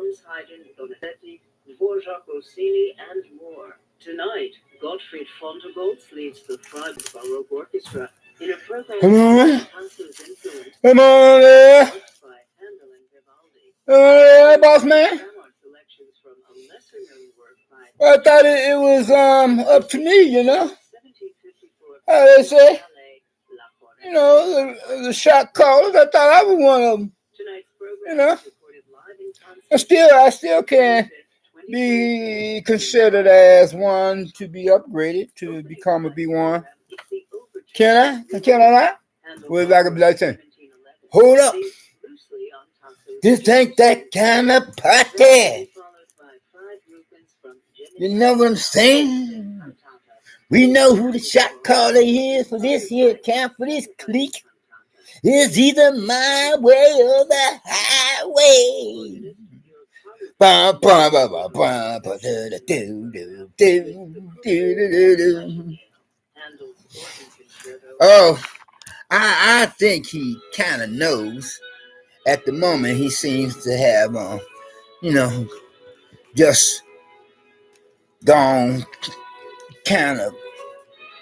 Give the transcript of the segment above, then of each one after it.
Hans Haydn, Donizetti, Dvorak, Rossini, and more. Tonight, Gottfried Fontebolz leads the Freiburg Baroque Orchestra in a program Hansel's influence Come on there. by Handel and Vivaldi. Boss man. Selections from a lesser-known work by I thought it was up to me, you know. 1754 How they say, ballet La Forêt. you know, the shot callers. I thought I was one of them. Tonight's program You know. is recorded live in concert. I still can be considered as one to be upgraded to become a B1. Can I not? Well, if I could be like saying, hold up. This ain't that kind of party. You know what I'm saying? We know who the shot caller is for this here camp, for this clique. It's either my way or the highway. Oh, I think he kind of knows. At the moment, he seems to have, just gone kind of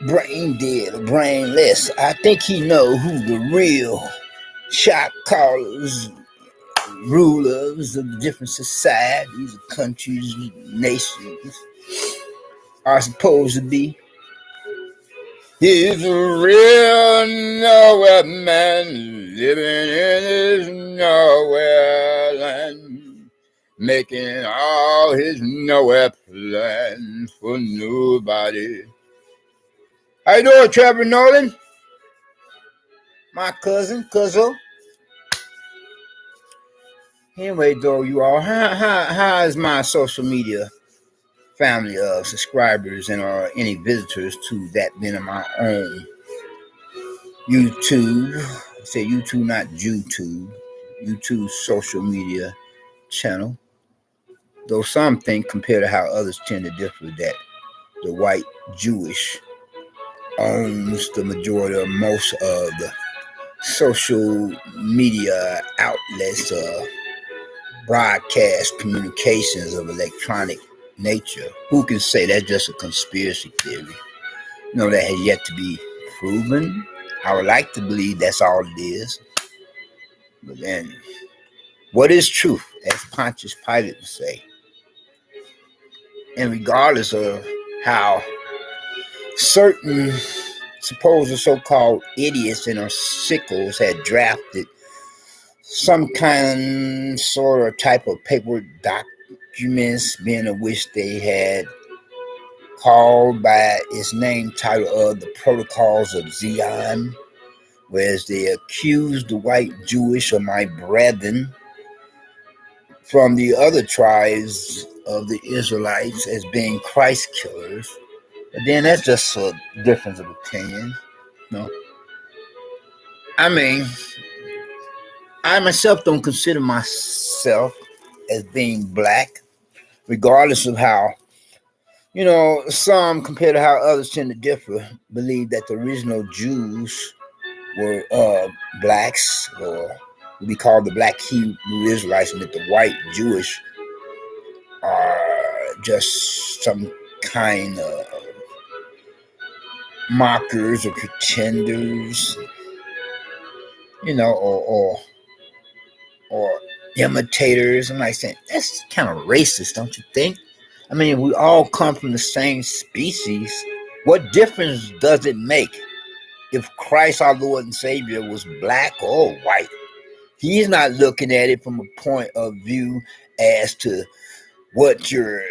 brain dead or brainless. I think he knows who the real shot callers, rulers of the different societies, countries, nations are supposed to be. He's a real nowhere man living in his nowhere land, making all his nowhere plans for nobody. How you doing, Trevor Nolan? My cousin, Cuzzo. Anyway, though, you all, how is my social media family of subscribers and or any visitors to that being of my own YouTube? I say YouTube, not YouTube social media channel. Though some think, compared to how others tend to differ, that the white Jewish owns the majority of most of the social media outlets, broadcast communications of electronic nature. Who can say that's just a conspiracy theory? That has yet to be proven. I would like to believe that's all it is. But then, what is truth, as Pontius Pilate would say? And regardless of how certain supposed so-called idiots and or sickles had drafted some kind, sort of type of paperwork documents, being of which they had called by its name title of the Protocols of Zion, whereas they accused the white Jewish or my brethren from the other tribes of the Israelites as being Christ killers. But then that's just a difference of opinion. I mean, I myself don't consider myself as being black, regardless of how, some, compared to how others tend to differ, believe that the original Jews were blacks, or we call the black Hebrew Israelites, and that the white Jewish are just some kind of mockers or pretenders, or imitators. I'm like saying, that's kind of racist, don't you think? I mean, we all come from the same species. What difference does it make if Christ, our Lord and Savior, was black or white? He's not looking at it from a point of view as to what your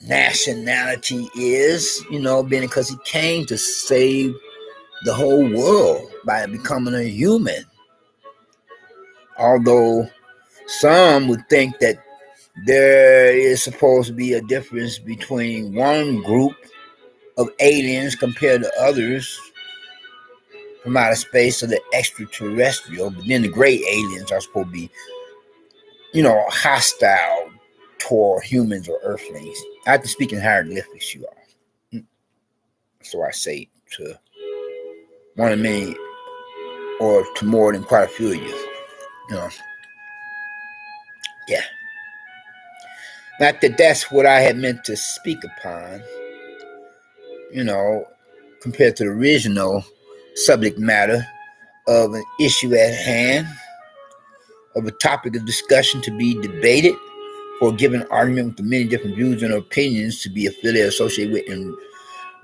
nationality is, being because he came to save the whole world by becoming a human. Although some would think that there is supposed to be a difference between one group of aliens compared to others from outer space, or the extraterrestrial, but then the great aliens are supposed to be, hostile toward humans or earthlings. I have to speak in hieroglyphics, you all. So I say to one of many, or to more than quite a few of you. Yeah. Not that that's what I had meant to speak upon, you know, compared to the original subject matter of an issue at hand, of a topic of discussion to be debated for a given argument with the many different views and opinions to be affiliated, associated with, and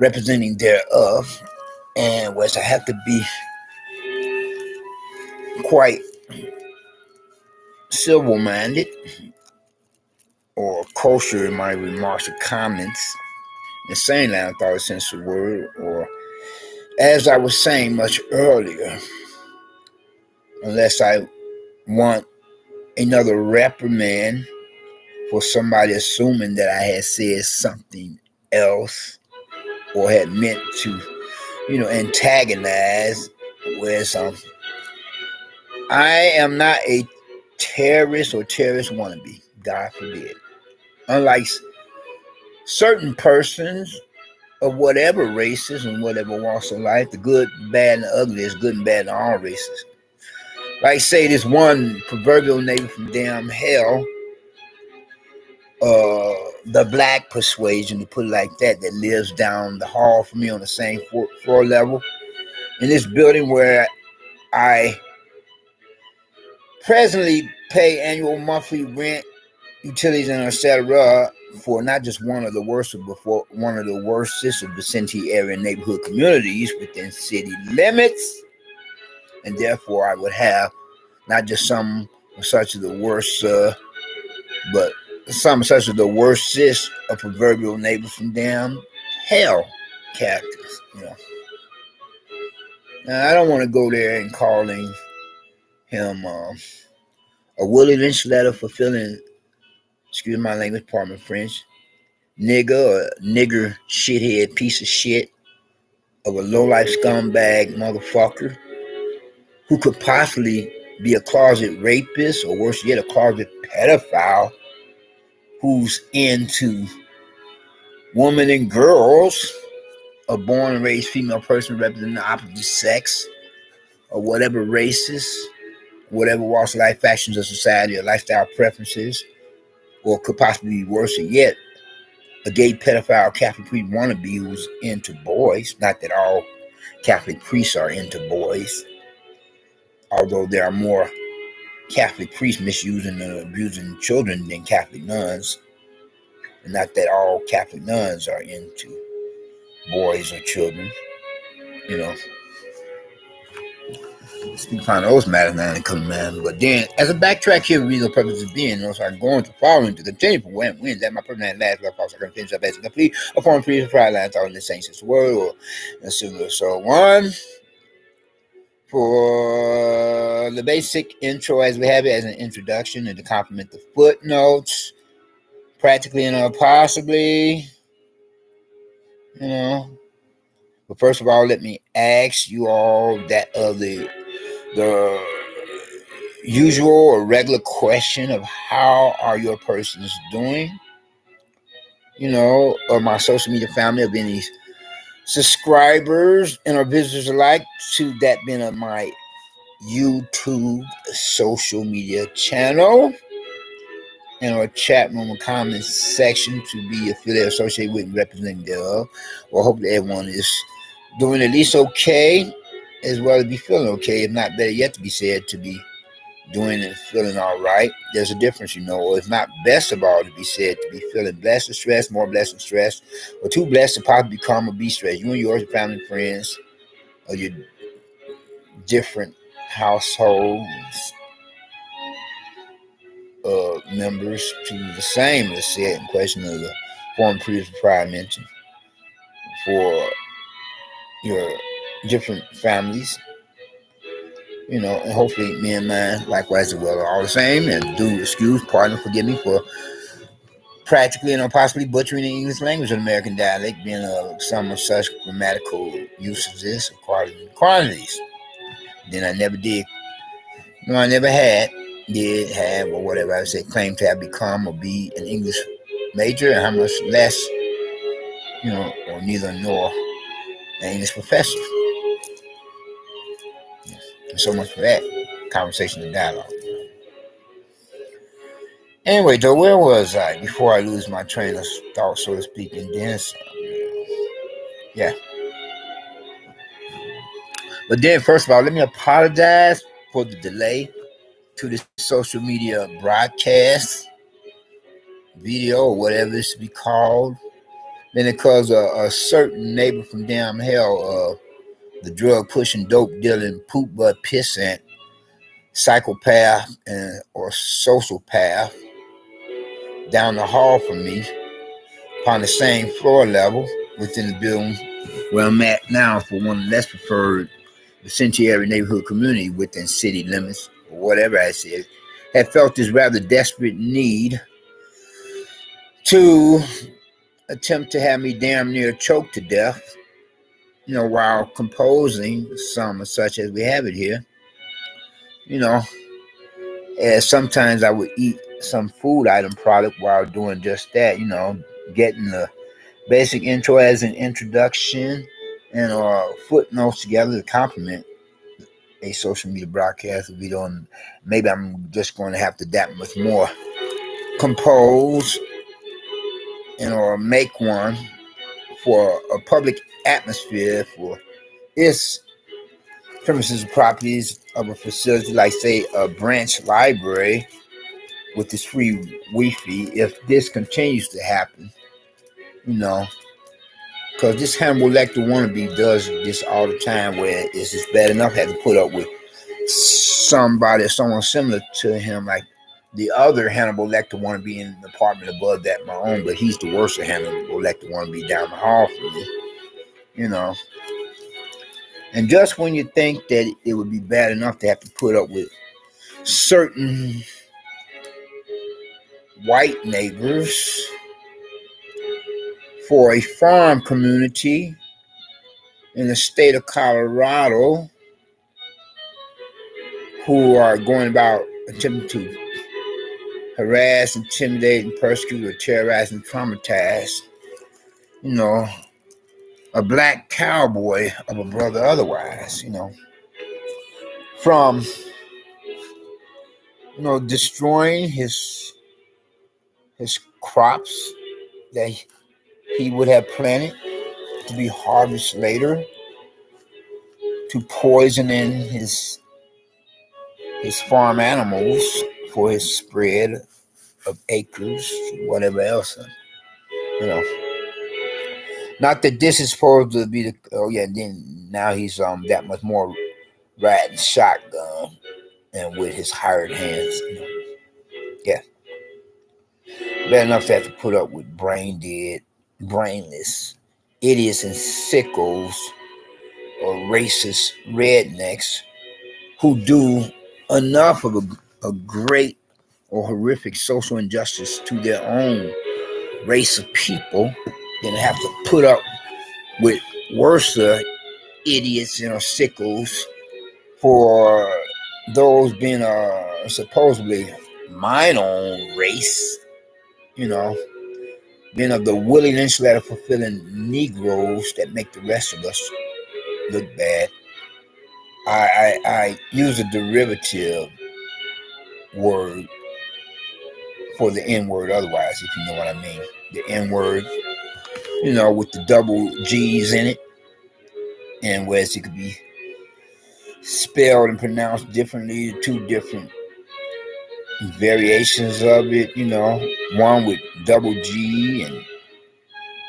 representing thereof, and was I have to be quite civil-minded or kosher in my remarks or comments, in saying that I thought a sense of word, or as I was saying much earlier, unless I want another reprimand for somebody assuming that I had said something else or had meant to, antagonize, whereas I am not a terrorist or terrorist wannabe, God forbid. Unlike certain persons of whatever races and whatever walks of life, the good, bad, and the ugly is good and bad in all races. Like say this one proverbial neighbor from damn hell, the black persuasion, to put it like that lives down the hall from me on the same floor level in this building where I presently pay annual monthly rent, utilities, and etc. for not just one of the worst, but for one of the worstest of vicinity area neighborhood communities within city limits, and therefore I would have not just some such of the worst, but some such of the worstest of proverbial neighbors from damn hell characters. Now, I don't want to go there and calling him a Willie Lynch letter fulfilling, excuse my language, pardon my French, nigger or nigger shithead piece of shit of a low-life scumbag motherfucker who could possibly be a closet rapist or worse yet, a closet pedophile who's into women and girls, a born and raised female person representing the opposite sex, or whatever races, whatever walks of life, factions of society, or lifestyle preferences, or could possibly be worse yet, a gay pedophile Catholic priest wannabe who's into boys. Not that all Catholic priests are into boys, although there are more Catholic priests misusing and abusing children than Catholic nuns. And not that all Catholic nuns are into boys or children. Speak upon those matters now and come, man. But then, as a backtrack here, reason purposes being, so I'm going to following to continue for when that my personal last love false, I can finish up as complete, a form free of pride lines on the same sense word or a similar. So, one, for the basic intro as we have it as an introduction and to complement the footnotes, practically and possibly, But first of all, let me ask you all that of the usual or regular question of how are your persons doing? Of my social media family, of any subscribers and or visitors alike to that being of my YouTube social media channel and our chat room or comment section to be affiliated, associated with, and representing thereof. Well, hopefully everyone is doing at least okay, as well as be feeling okay, if not better yet to be said, to be doing and feeling all right. There's a difference, It's not best of all to be said to be feeling blessed or stressed, more blessed and stressed, or too blessed to possibly become or be stressed. You and yours, your family, friends, or your different households members to the same as said in question of the form previous prior mentioned for your different families, and hopefully me and mine likewise as well are all the same, and do excuse, pardon, forgive me for practically and possibly butchering the English language of American dialect, being some of such grammatical usages of quantities. Then I never did, I never did have, or whatever I said, claim to have become or be an English major, and how much less, or neither nor an English professor. And so much for that conversation and dialogue. Anyway, though, where was I before I lose my train of thought, so to speak? And then, yeah. But then, first of all, let me apologize for the delay to the social media broadcast, video, or whatever it should be called. Then because a certain neighbor from damn hell, the drug pushing, dope dealing, poop butt pissant, psychopath or sociopath down the hall from me, upon the same floor level within the building where I'm at now for one of the less preferred incendiary neighborhood community within city limits, or whatever I said, had felt this rather desperate need to attempt to have me damn near choked to death, while composing some such as we have it here, as sometimes I would eat some food item product while doing just that, getting the basic intro as an introduction and footnotes together to complement a social media broadcast video. And maybe I'm just going to have to that much more compose or make one for a public atmosphere for its premises and properties of a facility like, say, a branch library with this free Wi-Fi. If this continues to happen, because this Hannibal Lecter wannabe does this all the time, where it's just bad enough had to put up with somebody or someone similar to him, like the other Hannibal Lecter wannabe in the apartment above that, my own, but he's the worst of Hannibal Lecter wannabe down the hall from me, And just when you think that it would be bad enough to have to put up with certain white neighbors for a farm community in the state of Colorado who are going about attempting to harass, intimidate, and persecute, or terrorize and traumatize, a black cowboy of a brother otherwise, from, destroying his crops that he would have planted to be harvested later, to poisoning his farm animals for his spread of acres, whatever else, Not that this is supposed to be then now he's that much more riding shotgun and with his hired hands, Yeah. Bad enough to have to put up with brain dead, brainless idiots and sickos or racist rednecks who do enough of a great or horrific social injustice to their own race of people, then have to put up with worse idiots, sickos for those being supposedly mine own race, being of the willing insular fulfilling Negroes that make the rest of us look bad. I use a derivative word for the N word otherwise, if you know what I mean. The N word, with the double G's in it, and whereas it could be spelled and pronounced differently, two different variations of it, one with double G and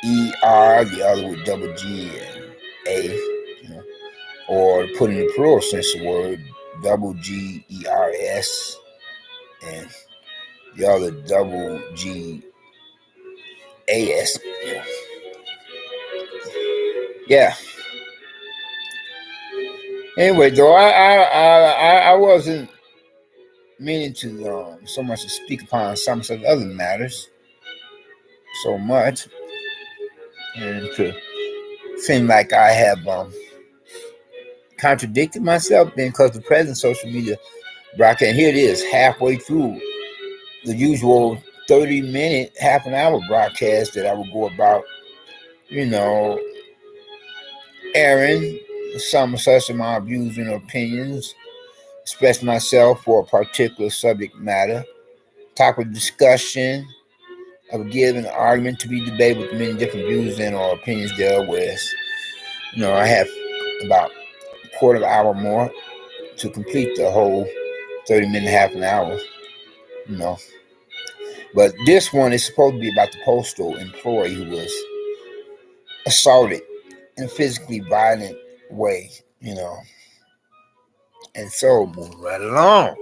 ER, the other with double G and A, or put in the plural sense of the word, double GERS, and the other double GAS. Yeah. Anyway, though, I wasn't meaning to so much to speak upon some of other matters so much, and to seem like I have contradicted myself, then, because the present social media broadcast, here it is, halfway through the usual 30-minute, half an hour broadcast that I would go about, airing some such of my views and opinions, express myself for a particular subject matter, topic of discussion of a given argument to be debated with many different views and or opinions therewith. I have about a quarter of an hour more to complete the whole 30-minute, half an hour. But this one is supposed to be about the postal employee who was assaulted in a physically violent way, And so, moving right along.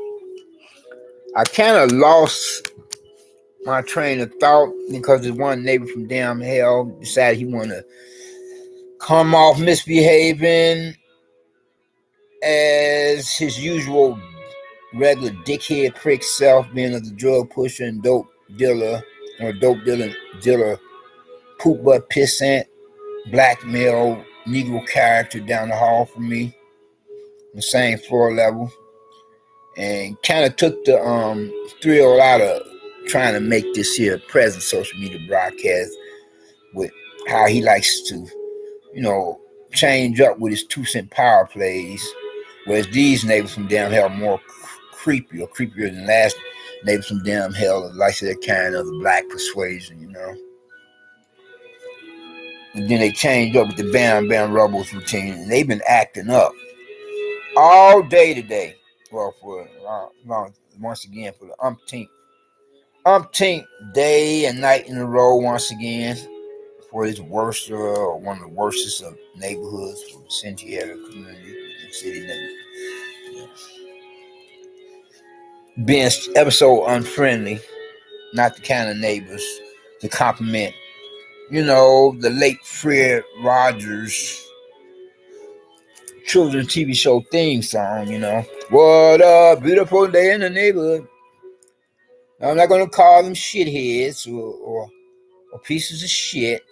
I kind of lost my train of thought because this one neighbor from damn hell decided he wanted to come off misbehaving as his usual regular dickhead prick self, being of the drug pusher and dope dealer poop butt pissant black male Negro character down the hall from me, the same floor level, and kind of took the thrill out of trying to make this here present social media broadcast with how he likes to, change up with his 2-cent power plays, whereas these neighbors from down hell are more creepier than last neighbors from down hell, like their kind of the black persuasion, And then they changed up with the Bam Bam Rubbles routine, and they've been acting up all day today. Well, once again, for the umpteenth day and night in a row, once again, for his worst or one of the worstest of neighborhoods for the Vicinity area community and city neighborhoods. Being ever so unfriendly, not the kind of neighbors to compliment, the late Fred Rogers children's TV show theme song, What a beautiful day in the neighborhood. I'm not going to call them shitheads or pieces of shit,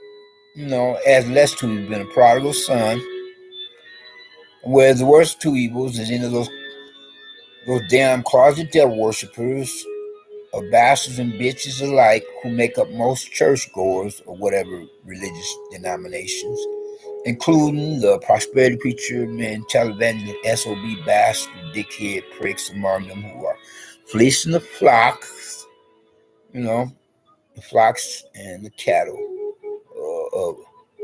as less to have been a prodigal son. Whereas the worst two evils is those damn closet devil worshippers of bastards and bitches alike who make up most churchgoers or whatever religious denominations, including the prosperity preacher, men, televangelist, SOB bastard, dickhead pricks among them who are fleecing the flocks, the flocks and the cattle of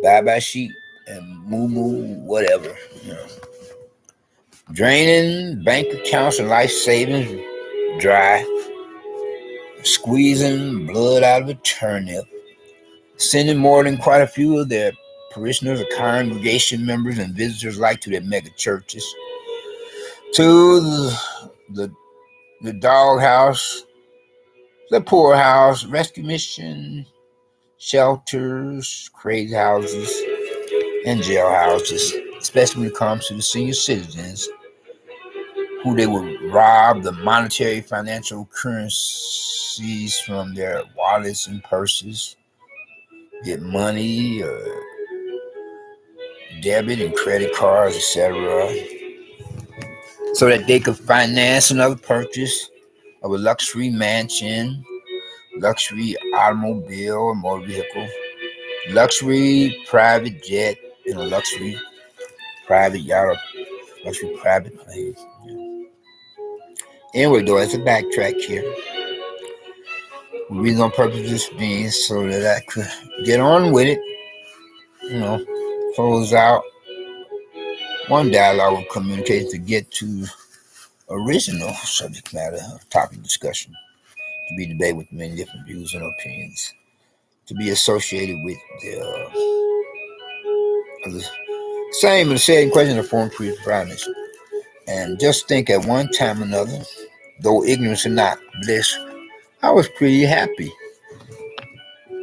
bye-bye sheep and moo-moo, whatever, Draining bank accounts and life savings dry, squeezing blood out of a turnip, sending more than quite a few of their parishioners or congregation members and visitors alike to their mega churches, to the doghouse, the poorhouse, rescue mission, shelters, crazy houses, and jail houses, especially when it comes to the senior citizens, who they would rob the monetary financial currencies from their wallets and purses, get money, debit and credit cards, etc., so that they could finance another purchase of a luxury mansion, luxury automobile or motor vehicle, luxury private jet, and a luxury private yacht or luxury private plane. Anyway, though, as a backtrack here, the reason on purpose this being so that I could get on with it, close out one dialogue of communication to get to original subject matter of topic discussion, to be debated with many different views and opinions, to be associated with the same and the same question of form free promise. And just think at one time or another, though ignorance is not bliss, I was pretty happy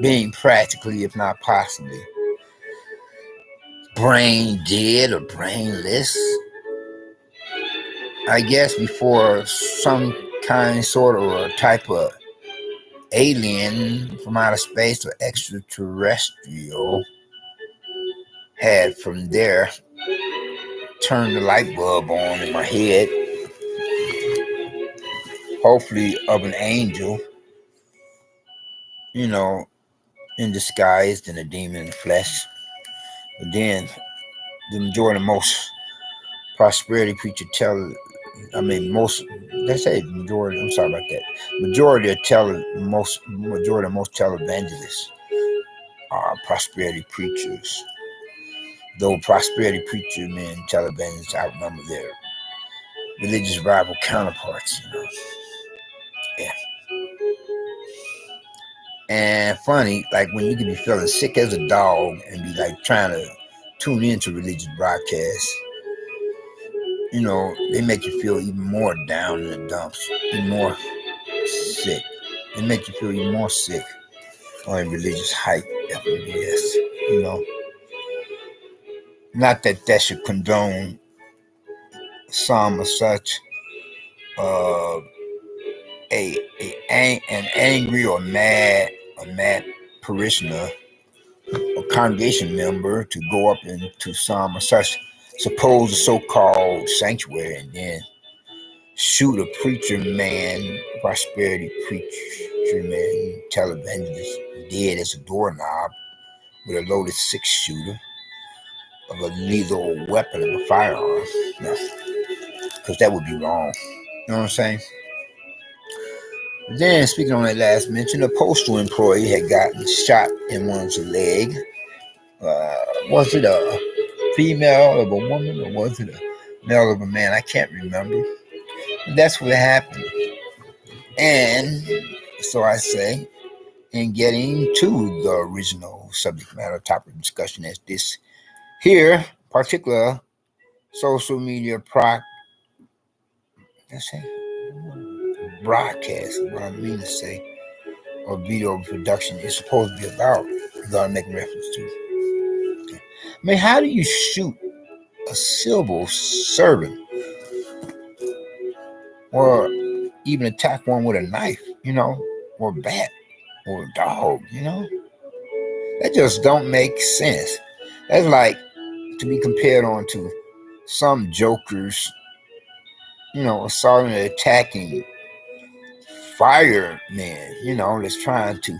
being practically, if not possibly, brain dead or brainless. I guess before some kind, sort of, or type of alien from outer space or extraterrestrial had from there turned the light bulb on in my head, hopefully of an angel, in disguise than a demon in the flesh. But then the majority of most prosperity preacher I mean, most, let's say majority, I'm sorry about that. Majority of most televangelists are prosperity preachers. Though prosperity preacher men, televangelists outnumber their religious rival counterparts, Yeah. And funny, like when you can be feeling sick as a dog and be like trying to tune into religious broadcasts, they make you feel even more down in the dumps, even more sick. They make you feel even more sick on religious hype, FBS, Not that should condone some or such an angry or mad parishioner or congregation member to go up into some or such supposed so-called sanctuary and then shoot a preacher man, prosperity preacher man, televangelist dead as a doorknob with a loaded 6-shooter of a lethal weapon of a firearm. No, because that would be wrong. You know what I'm saying? Then, speaking on that last mention, a postal employee had gotten shot in one's leg. Was it a female of a woman or was it a male of a man? I can't remember. But that's what happened. And so I say, in getting to the original subject matter topic of discussion as this here, particular social media broadcast, what I mean to say, or video production is supposed to be about, I'm making reference to. Okay. I mean, how do you shoot a civil servant or even attack one with a knife, or a bat or a dog, That just don't make sense. That's like to be compared on to some jokers, assaulting and attacking firemen, that's trying to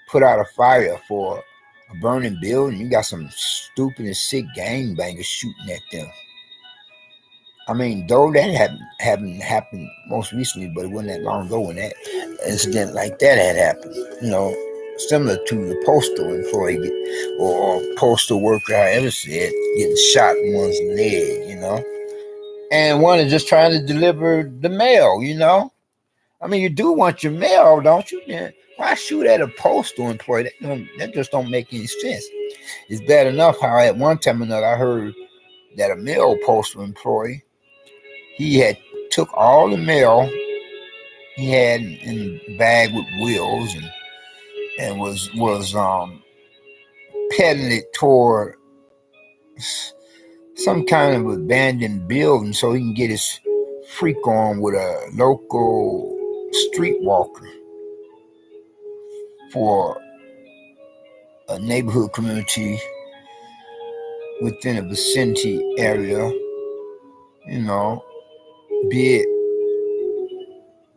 put out a fire for a burning building. You got some stupid and sick gangbangers shooting at them. I mean, though that hadn't happened most recently, but it wasn't that long ago when that incident like that had happened. Similar to the postal employee or postal worker, however said, getting shot in one's leg, And one is just trying to deliver the mail, I mean, you do want your mail, don't you? Man, why shoot at a postal employee? That just don't make any sense. It's bad enough how at one time or another I heard that a male postal employee, he had took all the mail he had in a bag with wheels and was peddling it toward some kind of abandoned building so he can get his freak on with a local streetwalker for a neighborhood community within a vicinity area, be it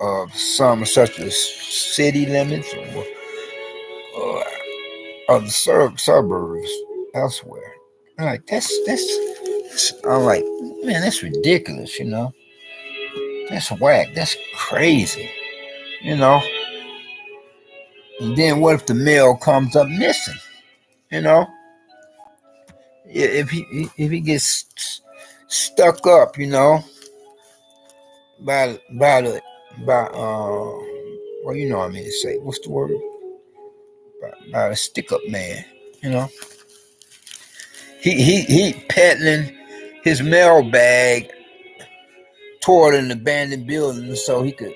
of some such as city limits or of the suburbs elsewhere. I'm like, I'm like, man, that's ridiculous, That's whack. That's crazy, And then what if the mail comes up missing, If he gets stuck up, by well, what I mean to say. What's the word? By a stick up man, He peddling his mail bag toward an abandoned building so he could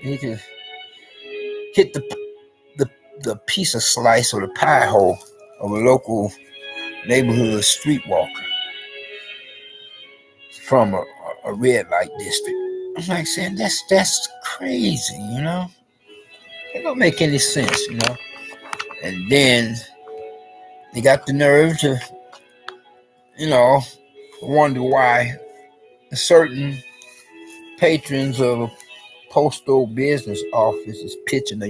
hit the piece of slice or the pie hole of a local neighborhood streetwalker from a red light district. I'm like saying that's crazy, It don't make any sense, And then they got the nerve to, wonder why certain patrons of a postal business office is pitching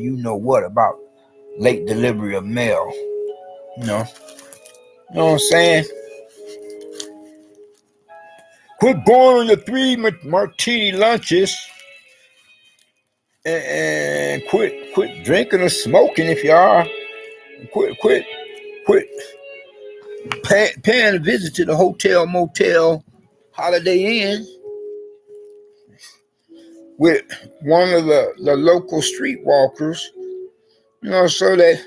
what about late delivery of mail. You know what I'm saying? Quit going on your 3 martini lunches and quit drinking or smoking if you are. Quit paying a visit to the hotel, motel, Holiday Inn with one of the local streetwalkers, so that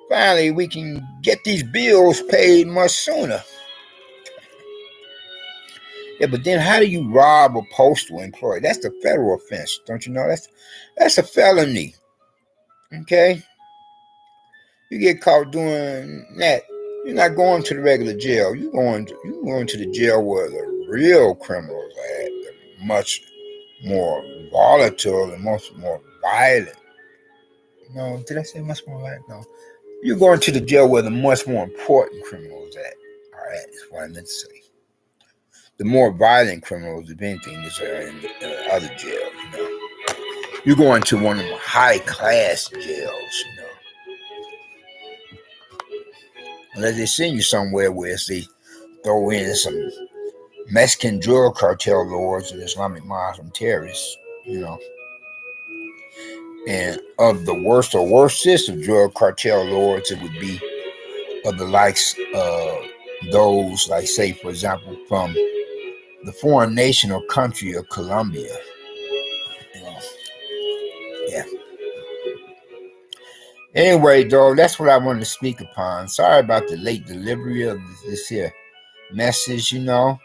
finally we can get these bills paid much sooner. Yeah, but then how do you rob a postal employee? That's a federal offense, don't you know? That's a felony. Okay? You get caught doing that, you're not going to the regular jail. You're going to the jail where the real criminals are at. They're much more volatile and much more violent. No, did I say much more violent? No. You're going to the jail where the much more important criminals at. All right, that's what I meant to say. The more violent criminals, if anything, is in other jails. You're going to one of the high-class jails, Unless they send you somewhere where they throw in some Mexican drug cartel lords or Islamic Muslim terrorists, And of the worst or worstest of drug cartel lords, it would be of the likes of those, like, say, for example, from the foreign nation or country of Colombia. Yeah. Anyway, though, that's what I wanted to speak upon. Sorry about the late delivery of this here message, The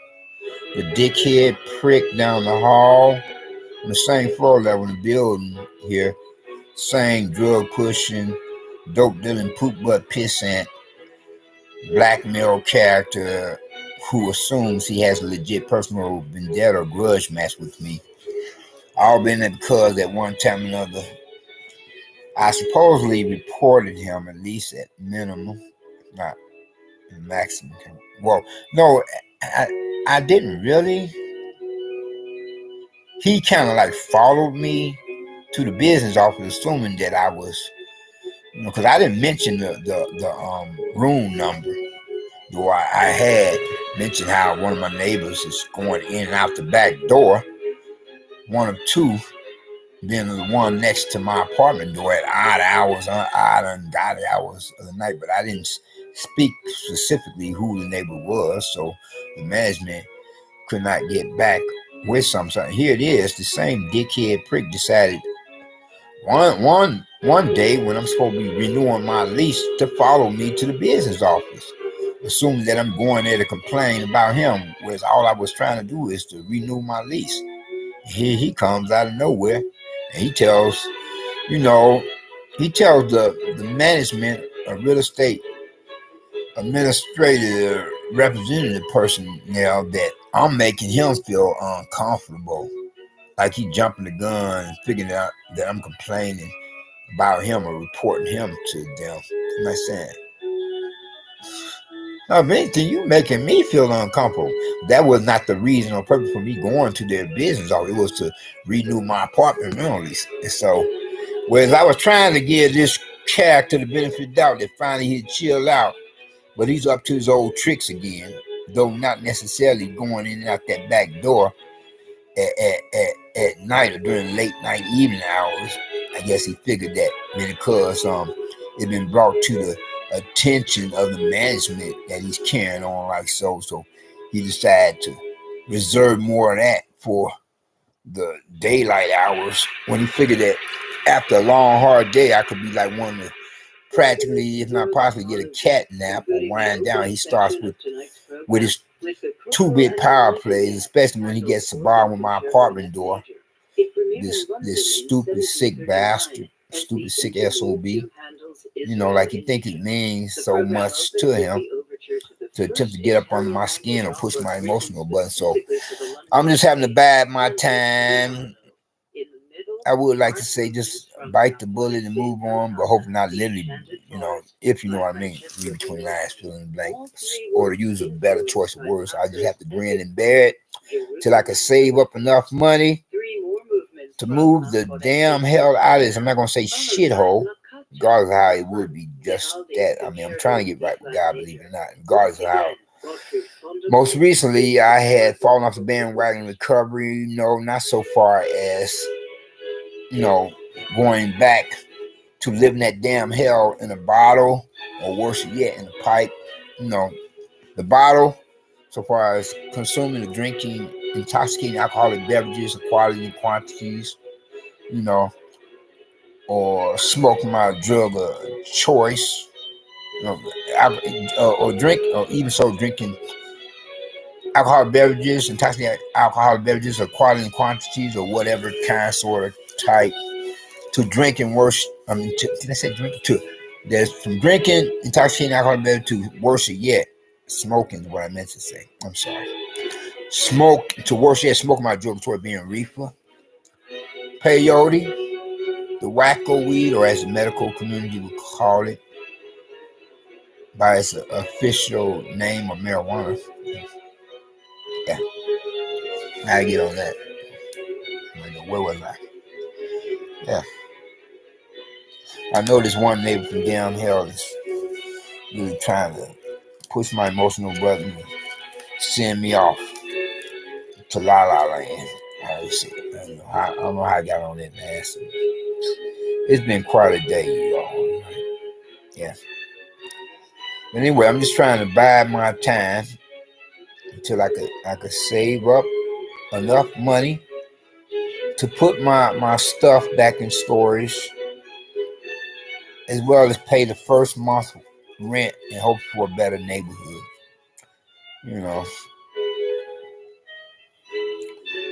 dickhead prick down the hall on the same floor level in the building here, same drug pushing, dope dealing, poop butt pissant, blackmail character who assumes he has a legit personal vendetta or grudge match with me. All been there because at one time or another I supposedly reported him, at least at minimum, not maximum. Well, no, I didn't really. He kind of like followed me to the business office, assuming that I was, because I didn't mention the room number. Though I had mentioned how one of my neighbors is going in and out the back door, one of two. Then the one next to my apartment door at odd and ungodly hours of the night, but I didn't speak specifically who the neighbor was, so the management could not get back with something. Here it is, the same dickhead prick decided one day when I'm supposed to be renewing my lease to follow me to the business office, assuming that I'm going there to complain about him, whereas all I was trying to do is to renew my lease. Here he comes out of nowhere. And he tells the management, a real estate administrative representative person now, that I'm making him feel uncomfortable. Like he jumping the gun and figuring out that I'm complaining about him or reporting him to them. Am I saying? Now, if anything, you making me feel uncomfortable. That was not the reason or purpose for me going to their business office. It was to renew my apartment rental lease. And so, whereas I was trying to give this character the benefit of the doubt that finally he'd chill out, but he's up to his old tricks again, though not necessarily going in and out that back door at night or during late night evening hours. I guess he figured that because it'd been brought to the attention of the management that he's carrying on like so he decided to reserve more of that for the daylight hours, when he figured that after a long hard day I could be like one to practically, if not possibly, get a cat nap or wind down. He starts with his 2-bit power plays, especially when he gets to bar with my apartment door. This stupid sick bastard, stupid sick SOB, like he think it means so much to him to attempt to get up under my skin or push my emotional button. So I'm just having to bide my time. I would like to say just bite the bullet and move on, but hopefully not literally, if you know what I mean, read between the lines, fill in the blank, or to use a better choice of words. I just have to grin and bear it till I can save up enough money to move the damn hell out of this. I'm not going to say shithole, regardless of how it would be just that. I mean, I'm trying to get right with God, believe it or not, regardless of how Most recently, I had fallen off the bandwagon recovery, not so far as, going back to living that damn hell in a bottle, or worse yet, in a pipe. The bottle, so far as consuming or drinking intoxicating alcoholic beverages of quality and quantities, or smoking my drug of choice, or drink, or even so drinking alcoholic beverages, intoxicating alcoholic beverages of quality and quantities, or whatever kind, sort of type, to drinking worse. Did I say drinking? There's from drinking intoxicating alcoholic beverage to worse yet, smoking is what I meant to say. I'm sorry. Smoke to worse yet, smoking my drug toward being reefer, peyote, the wacko weed, or as the medical community would call it, by its official name of marijuana. Yeah, I get on that. Where was I? Yeah. I know this one neighbor from downhill is really trying to push my emotional button and send me off to La La Land. I don't know how I got on that ass. It's been quite a day, y'all. Yeah. But anyway, I'm just trying to bide my time until I could save up enough money to put my stuff back in storage, as well as pay the first month rent and hope for a better neighborhood.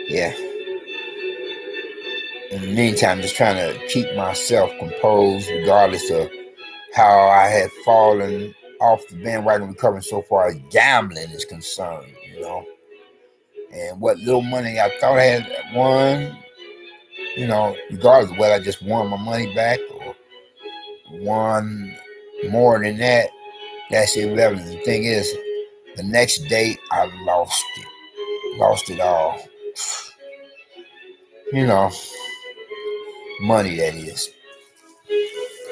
Yeah. In the meantime, just trying to keep myself composed regardless of how I had fallen off the bandwagon recovering so far as gambling is concerned, And what little money I thought I had won, regardless of whether I just won my money back or won more than that, that's irrelevant. The thing is, the next day I lost it all. Money that is.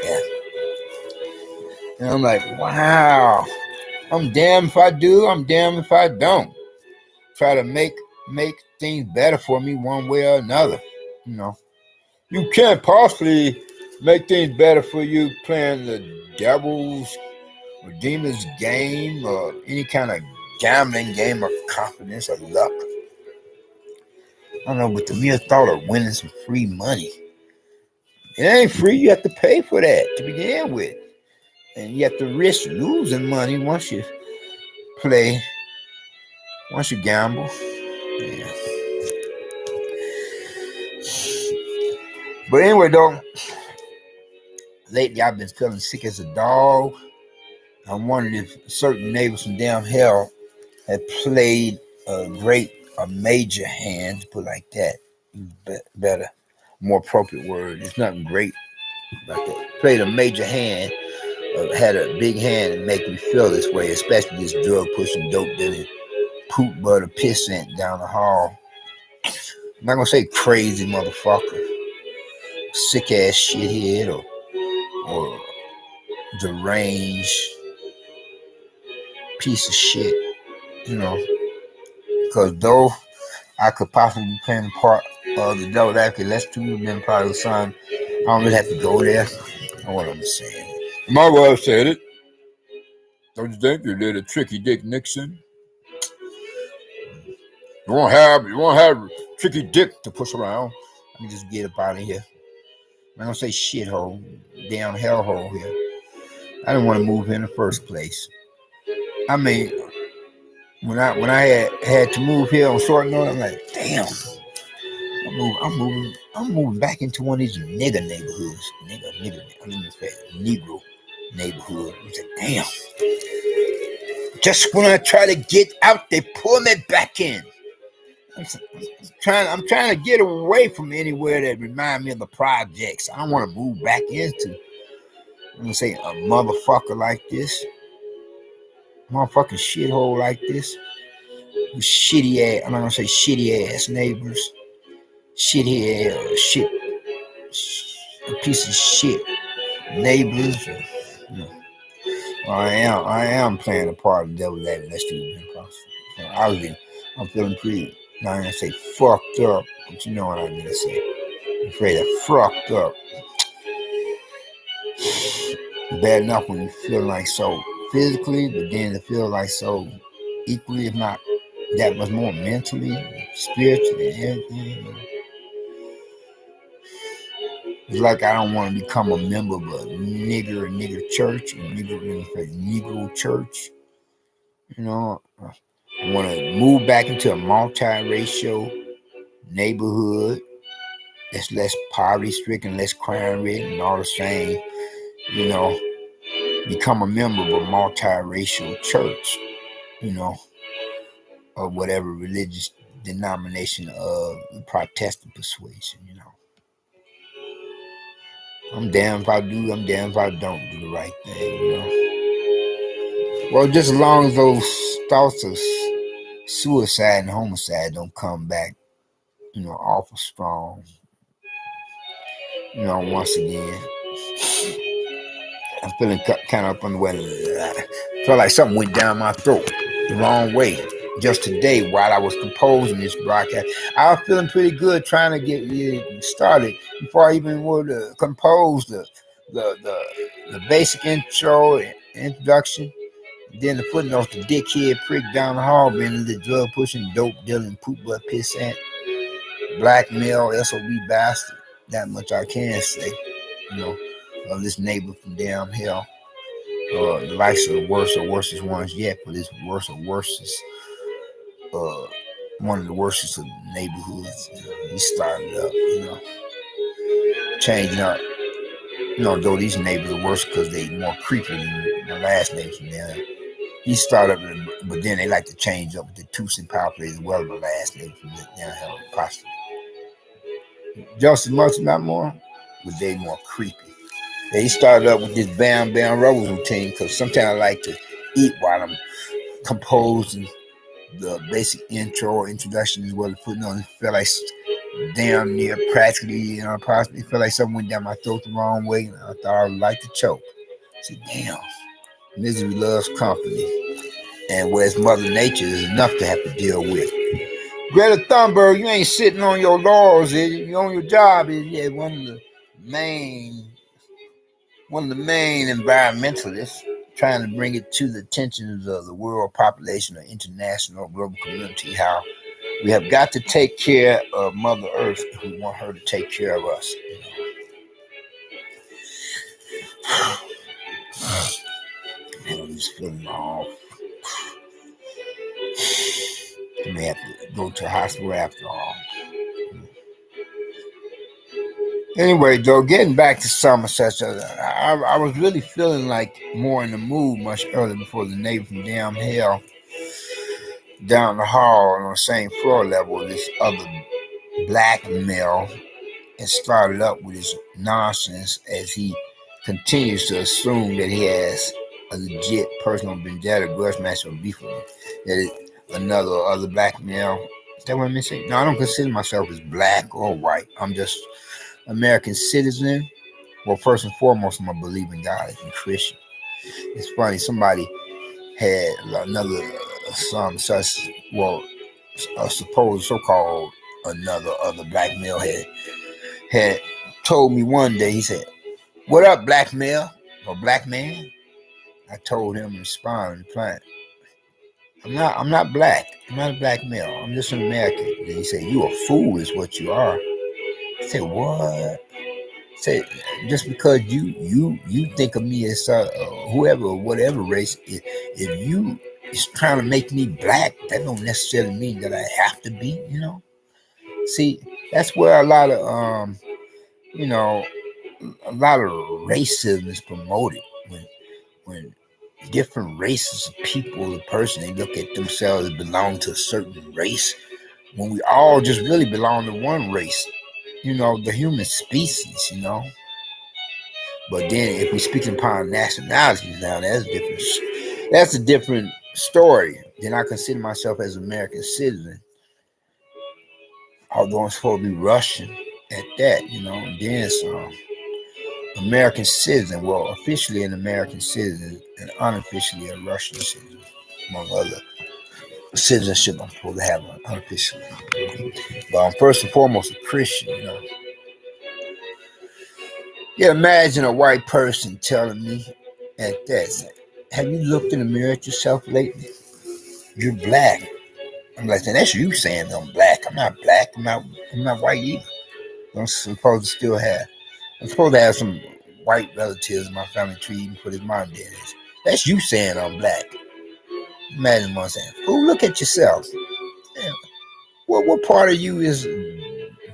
Yeah. And I'm like, wow. I'm damned if I do, I'm damned if I don't. Try to make things better for me one way or another. You can't possibly make things better for you playing the devil's or demon's game or any kind of gambling game of confidence or luck. I don't know, but the mere thought of winning some free money, it ain't free. You have to pay for that to begin with. And you have to risk losing money once you gamble. Yeah. But anyway, though, lately I've been feeling sick as a dog. I wondered if certain neighbors from down hell had played a major hand, to put it like that. Better, more appropriate word. It's nothing great about that. Played a major hand, had a big hand and make me feel this way, especially this drug pushing dope dealing poop butter pissant down the hall. I'm not gonna say crazy motherfucker, sick ass shithead, or deranged piece of shit, because though I could possibly be playing the part of the devil advocate, let's do been part of the son, I don't really have to go there. Know what I'm saying. My wife said it. Don't you think, you little tricky dick Nixon? You won't have tricky dick to push around. Let me just get up out of here. I don't say shithole, damn hellhole here. I didn't want to move here in the first place. I mean, when I had to move here on short notice, I'm like, damn, I'm moving back into one of these nigger neighborhoods. Negro neighborhood. I said, damn. Just when I try to get out, they pull me back in. I'm trying to get away from anywhere that remind me of the projects. I don't want to move back into, I'm gonna say, a motherfucker like this. Motherfucking shithole like this. With shitty ass, I'm not gonna say shitty ass neighbors. Shitty ass shit. A piece of shit neighbors. I am playing a part of the devil that let's do it. So I'm feeling pretty, not gonna say fucked up, but you know what I'm gonna say. I'm afraid of fucked up. Bad enough when you feel like so physically, but then to feel like so equally, if not that much more mentally, spiritually, and everything. It's like I don't want to become a member of a nigger church, or Negro church. You know, I want to move back into a multiracial neighborhood that's less poverty stricken, less crime ridden, and all the same. You know, become a member of a multiracial church. You know, or whatever religious denomination of the Protestant persuasion. You know, I'm damned if I do. I'm damned if I don't do the right thing. You know. Well, just as long as those thoughts of suicide and homicide don't come back, you know, awful strong. You know, once again, I'm feeling kind of up on the weather. I felt like something went down my throat the wrong way. Just today, while I was composing this broadcast, I was feeling pretty good trying to get it started before I even would compose the basic intro and introduction. Then the footnote, the dickhead prick down the hall, being the drug pushing, dope dealing, poop butt pissant, black male SOB bastard. That much I can say. You know, of this neighbor from damn hell. The likes of the worstest ones yet, but it's worstest. One of the worstest of neighborhoods. He started up, you know, changing up. You know, though these neighbors are worse because they more creepy than the last neighbors from there. He started up, but then they like to change up with the twos and power plays as well as the last neighbors from down here, possibly. Just as much, not more, but they more creepy. He started up with this Bam Bam Rubble routine because sometimes I like to eat while I'm composing the basic intro or introduction as well as putting on. It felt like damn near practically, you know, possibly felt like something went down my throat the wrong way. And I thought I would like to choke. I said, damn, misery loves company. And whereas Mother Nature is enough to have to deal with. Greta Thunberg, you ain't sitting on your laurels, is you? You're on your job, is you? Yeah, one of the main environmentalists trying to bring it to the attention of the world population or international global community how we have got to take care of Mother Earth if we want her to take care of us. I'm just feeling off. I may have to go to the hospital after all. Anyway, though, getting back to some such, I was really feeling like more in the mood much earlier before the neighbor from damn hell down the hall on the same floor level, this other black male, and started up with his nonsense as he continues to assume that he has a legit personal vendetta, grudge match, or beef with him. That is another other black male. Is that what I'm saying? No, I don't consider myself as black or white. I'm just American citizen. Well, first and foremost, I'm a believing God and Christian. It's funny, somebody had another some such a supposed so-called another other black male had told me one day. He said, "What up, black male or black man?" I told him in replying, I'm not black. I'm not a black male. I'm just an American." Then he said, "You a fool is what you are." I said, "What?" Say, just because you think of me as whoever or whatever race, if you is trying to make me black, that don't necessarily mean that I have to be. You know, see, that's where a lot of a lot of racism is promoted when different races of people, the person they look at themselves as belong to a certain race, when we all just really belong to one race. You know, the human species. You know. But then, if we speak upon nationalities now, that's a different story. Then I consider myself as an American citizen, although I'm supposed to be Russian at that, you know. And then some American citizen. Well, officially an American citizen and unofficially a Russian citizen, among other citizenship I'm supposed to have unofficially. But I'm first and foremost a Christian, Yeah, imagine a white person telling me at that, have you looked in the mirror at yourself lately? You're black. I'm like, that's you saying I'm black. I'm not black. I'm not white either. I'm supposed to still have. I'm supposed to have some white relatives in my family tree, even for his mom did. That's you saying I'm black. Imagine one saying, "Oh, look at yourself. Yeah. What part of you is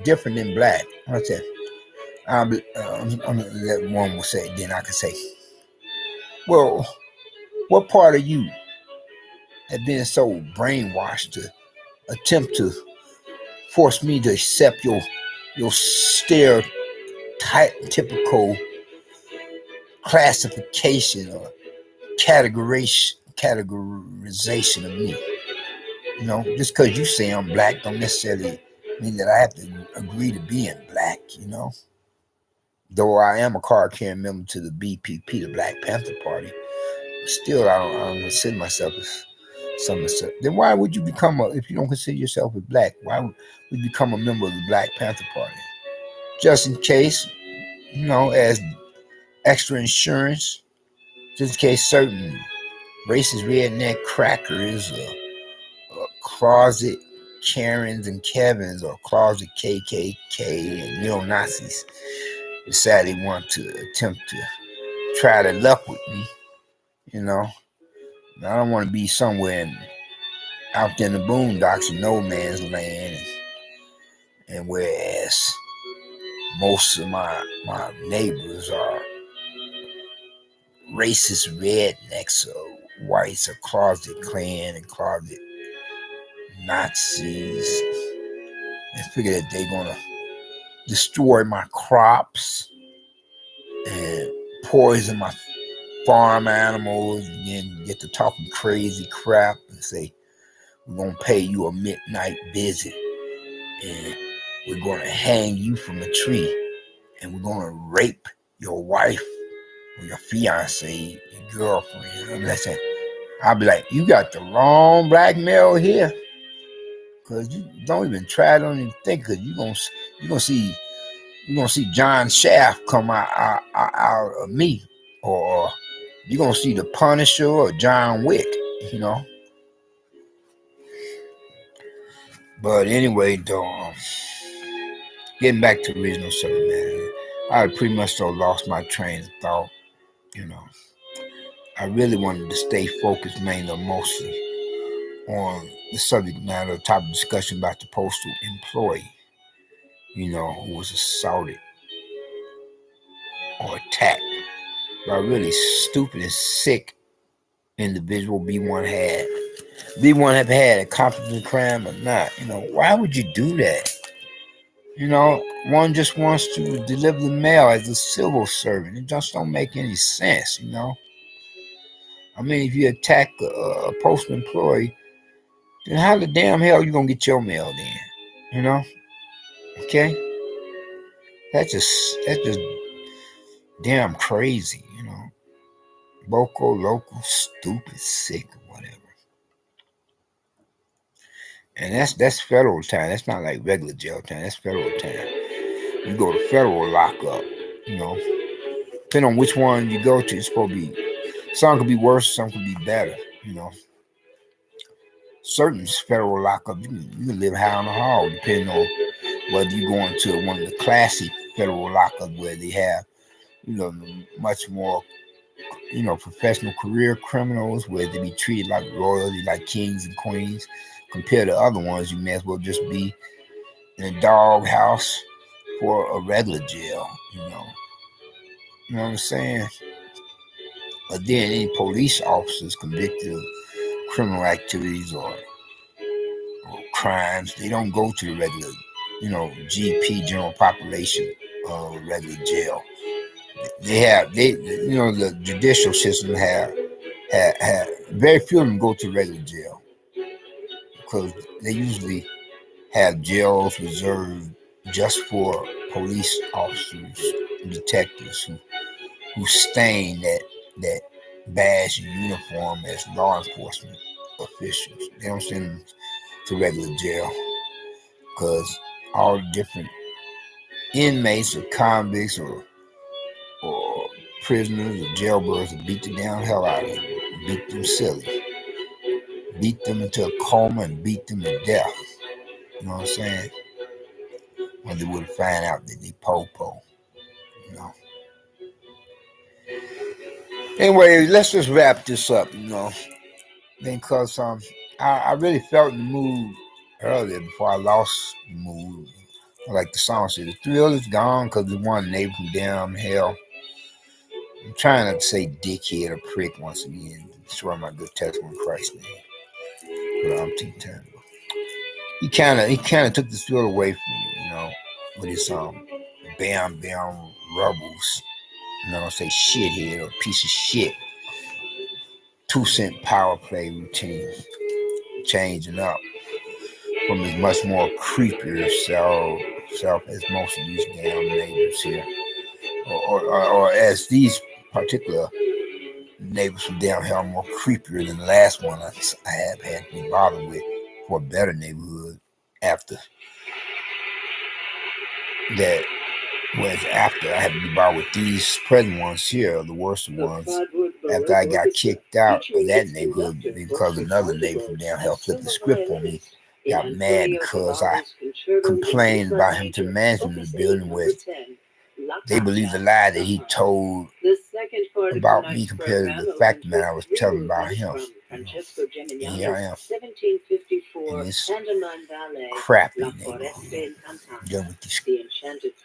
different than black?" I said, I'm that one will say. Then I can say, "Well, what part of you have been so brainwashed to attempt to force me to accept your stereotypical classification or categorization of me? Just because you say I'm black don't necessarily mean that I have to agree to being black, Though I am a card-carrying member to the BPP, the Black Panther Party, still I don't consider myself as some. Then why would you become if you don't consider yourself as black? Why would you become a member of the Black Panther Party? Just in case, as extra insurance, just in case certain racist redneck crackers or closet Karens and Kevins or closet KKK and neo-Nazis decide they want to attempt to try their luck with me, I don't want to be somewhere out there in the boondocks in no man's land, and whereas most of my neighbors are racist rednecks or whites or closet Klan and closet Nazis, and figure that they're gonna destroy my crops and poison my farm animals, and then get to talking crazy crap and say, we're going to pay you a midnight visit and we're going to hang you from a tree and we're going to rape your wife or your fiance, your girlfriend. I'll be like, you got the wrong black male here, because you don't even try, don't even think, because you're gonna see John Shaft come out of me, or you're gonna see the Punisher or John Wick, But anyway, though, getting back to the original subject matter, I pretty much lost my train of thought. I really wanted to stay focused mainly mostly on the subject matter, topic discussion about the postal employee, who was assaulted or attacked by a really stupid and sick individual B1 had. B1 have had accomplished a crime or not. Why would you do that? One just wants to deliver the mail as a civil servant. It just don't make any sense, I mean, if you attack a postal employee, then how the damn hell are you gonna get your mail then? Okay? That's just damn crazy, local, stupid, sick, or whatever. And that's federal time. That's not like regular jail time. That's federal time. You go to federal lockup, Depending on which one you go to, it's supposed to be, some could be worse, some could be better, Certain federal lockup, you can live high on the hog, depending on whether you're going to one of the classy federal lockup where they have, much more, professional career criminals where they be treated like royalty, like kings and queens, compared to other ones you may as well just be in a doghouse for a regular jail, You know what I'm saying? But then any police officers convicted of criminal activities or crimes, they don't go to the regular, GP, general population, regular jail. The judicial system have very few of them go to regular jail, because they usually have jails reserved just for police officers, detectives who stain that badge and uniform as law enforcement officials. They don't send them to regular jail because all the different inmates or convicts or prisoners or jailbirds will beat the damn hell out of them, beat them silly, beat them into a coma and beat them to death. You know what I'm saying? When they would find out that they po-po, you know. Anyway, let's just wrap this up, you know, because I really felt the mood earlier before I lost the mood. Like the song said, the thrill is gone because the one neighbor from damn hell. I'm trying not to say dickhead or prick once again. Destroy my good testimony of Christ, man. But I'm too terrible. He kind of took the thrill away from me, you know, with his bam bam rubbles. You know, say shithead or piece of shit. 2-cent power play routine, changing up from his much more creepier self as most of these damn neighbors here, or as these particular neighbors from down here are more creepier than the last one I have had to be bothered with for a better neighborhood after that. Whereas after I had to be bothered with these present ones here, the worst ones, after I got kicked out of that neighborhood because another neighbor from down here flipped the script on me, got mad because I complained about him to the management of the building with they believe the lie that he told about me compared to the fact that I was telling about him. And here I am in this crappy neighborhood, dealing with these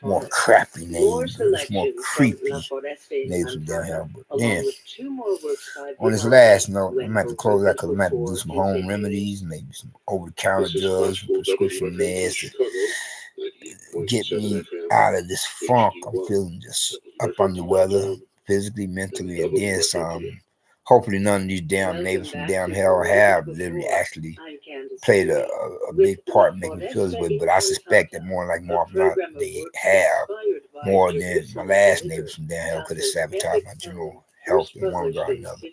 more crappy neighbors, more creepy neighbors from down here. But then, on this last note, I'm going to have to close out because I'm going to have to do some home remedies, maybe some over-the-counter drugs, prescription meds to get me out of this funk. I'm feeling just up under the weather, physically, mentally, and then some. Hopefully none of these damn neighbors from down hell have literally actually played a big part in making me feel this way, but I suspect that more often than not, they have more than my last neighbors from down hell could have sabotaged my general health in one regard or another.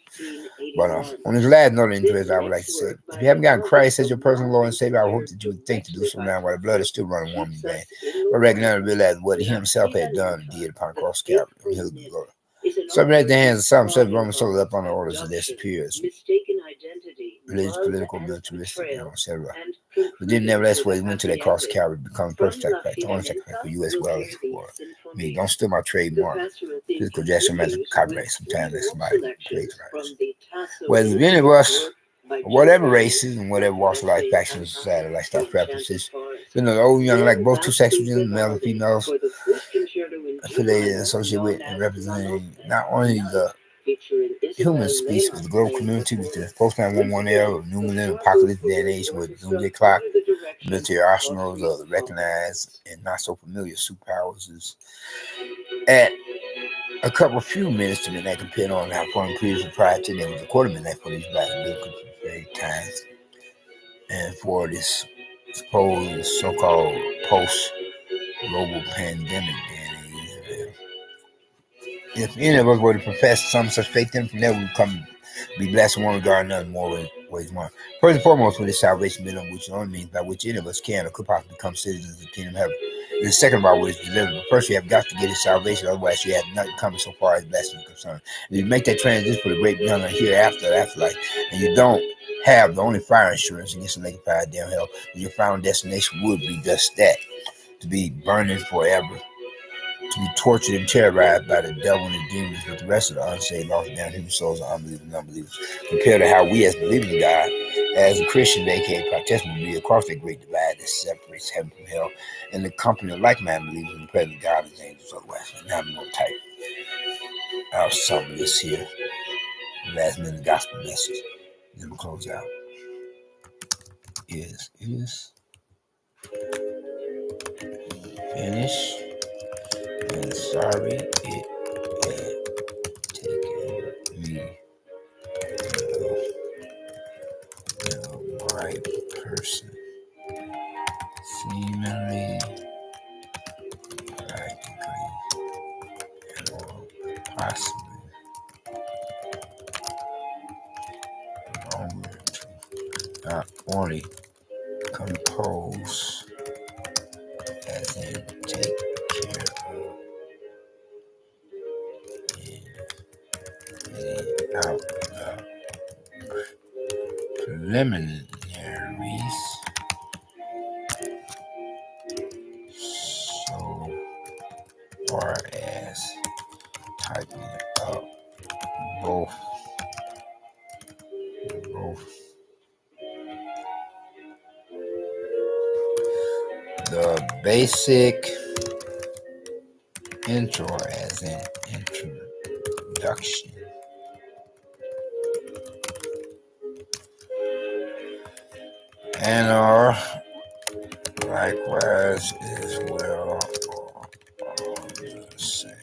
But on this last note of interest, I would like to say, if you haven't gotten Christ as your personal Lord and Savior, I hope that you would think to do so now while the blood is still running warm in your veins. But recognize and realize what he himself had done and did upon the cross of Calvary. Some raise their hands and some said Roman soldiers up on the orders of their superiors. Religious, political, militaristic, etc. But then nevertheless, when he went to that cross of Calvary, become a perfect sacrifice, the only sacrifice for you as well as for me. Don't steal my trademark. Physical gesture magic copyright. Sometimes that's somebody plagiarizes. Whether any of us, whatever races and whatever walks of life, factions, society, lifestyle preferences, the old, young, like both two sexuals, male and females, affiliated and associated with and representing not only the human species, but the global community with the post-911 era of new millennium apocalypse day and age with doomsday clock, military arsenals of the recognized and not so familiar superpowers is at a couple few minutes to midnight compared on how far previous prior to them was a quarter midnight for these black biblical times. And for this supposed so-called post-global pandemic day and age. If any of us were to profess some such faith in from there, we come be blessed in one regard and another more ways one. First and foremost, with this salvation bill, which only means by which any of us can or could possibly become citizens of the kingdom of heaven. The second about what is delivered. But first, you have got to get his salvation, otherwise, you have nothing coming so far as blessing is concerned. If you make that transition for the great beyond the hereafter, afterlife, and you don't have the only fire insurance against the lake of fire down hell, then your final destination would be just that, to be burning forever, to be tortured and terrorized by the devil and the demons with the rest of the unsaved, lost down human souls, unbelievers and unbelievers, compared to how we as believing God, as a Christian, aka Protestant, will be across that great divide that separates heaven from hell, and the company of like-minded believers in the presence of God and angels otherwise. And I'm going to type out some of this here, the last minute gospel message. Then we'll close out. Is finished, and sorry it had taken me the right person, seemingly practically, or possibly longer to not only compose, as in take care of, and out the preliminaries, so far as typing up both the basic intro, as in introduction, and are likewise as well on the same.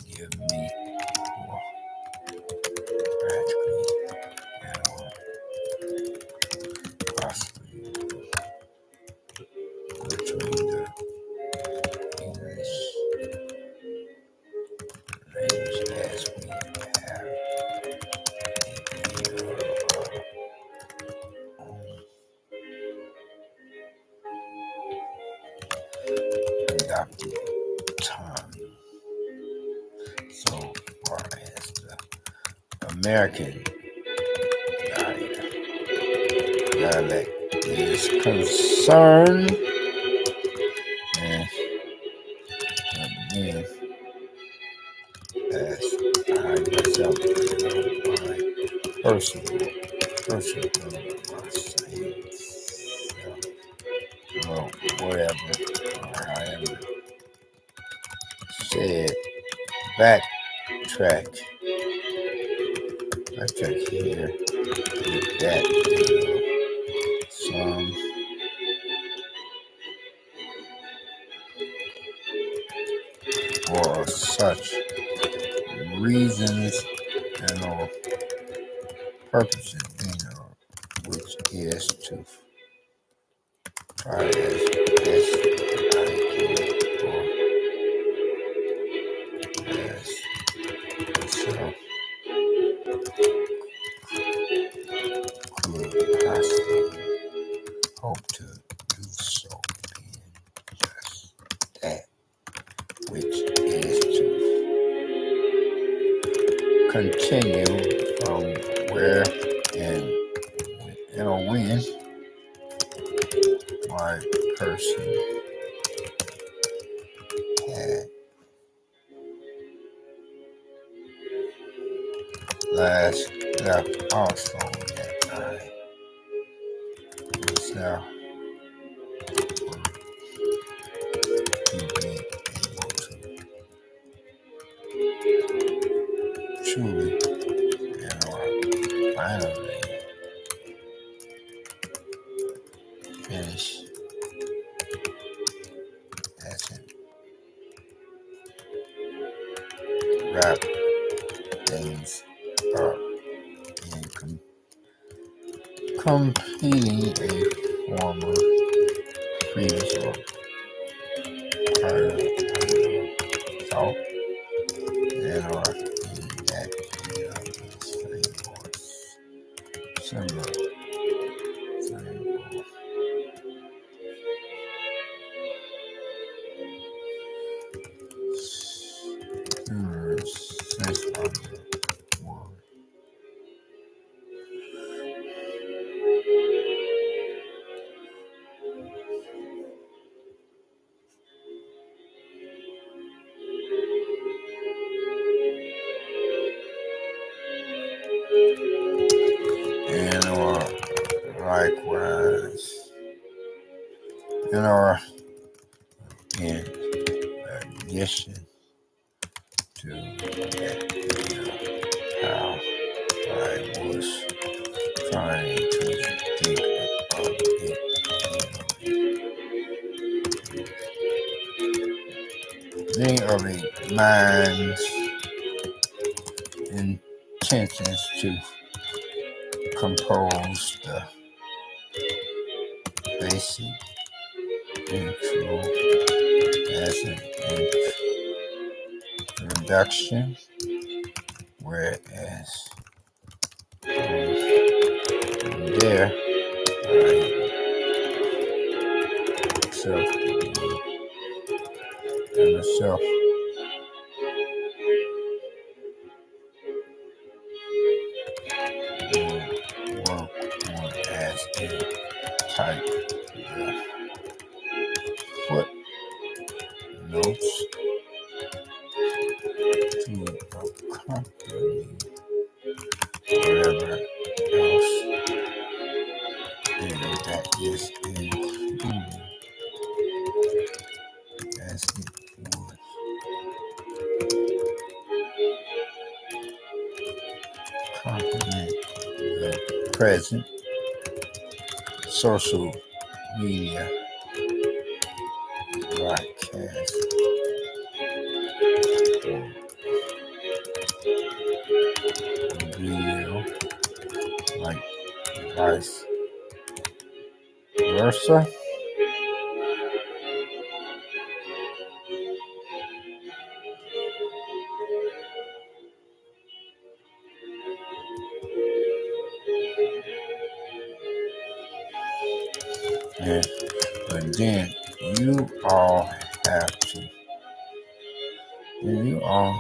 Forgive me for practically and possibly butchering the English language as we have adopted tongue. So far as the American dialect is concerned, and again, as I myself my personal well, whatever, or however said, backtrack here with that some for such reasons and or purposes, which is to try as best I can, or as myself could possibly hope to do so, in just that, which is to continue from where and when my person had last left, also that I was now being able to truly, finally finish as in wrap things up in completing a former previous or prior thought, and or in that same or similar sense of the word. And or likewise, and or in addition to how I was trying to think about it, many of the mind's intentions to compose the basic intro as an introduction, whereas there I self and myself work on as a type footnotes to accompany whatever else that is included as it would complement the present social media broadcast video like vice versa. But then you all have to, you all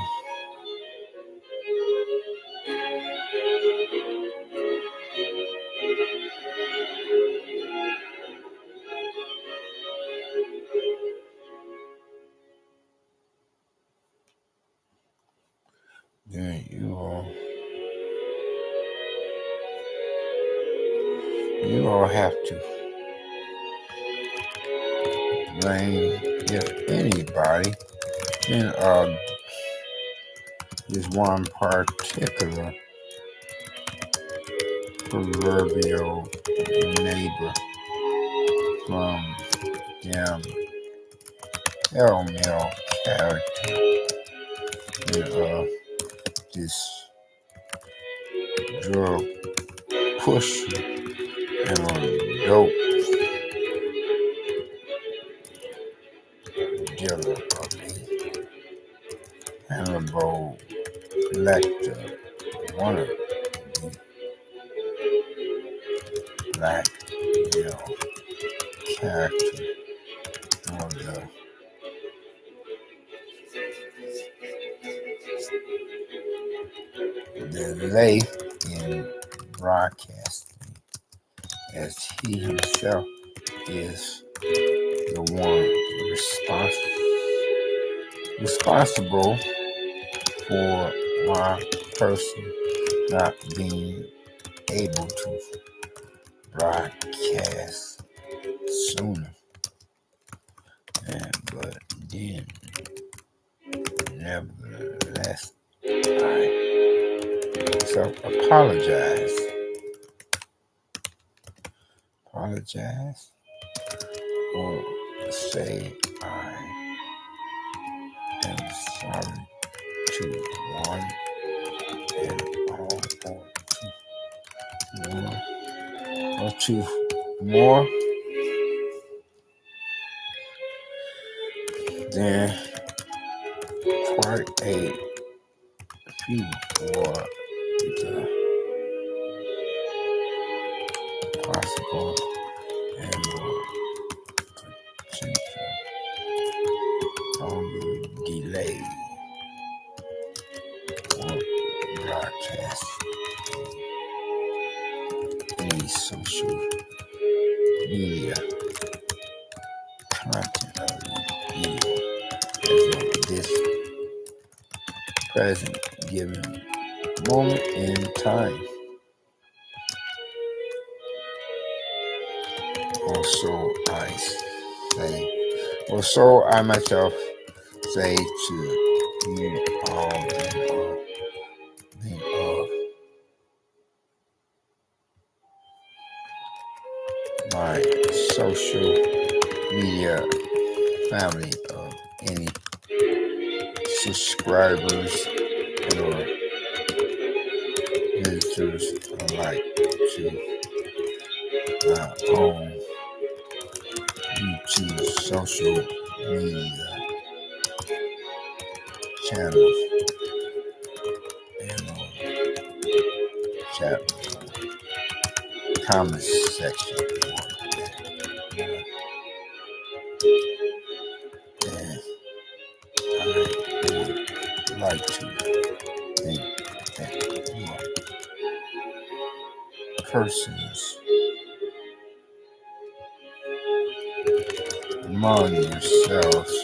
have to blame, if anybody, in is one particular proverbial neighbor from them pell-mell character in this drug pusher and a dope dealer of a Hannibal Lecter, one of the black male character of the delay in broadcasting, as he himself is the one responsible for my person not being able to broadcast sooner. But then, nevertheless, I apologize, or say I am sorry to one and all, or two more than quite a few for the possible and potential delay or broadcast any social media content of the video as of this present given moment in time. So I myself say to you all, think of my social media family of any subscribers or visitors alike to my own YouTube social media channels and tab, comment section. And I would like to think that persons among yourselves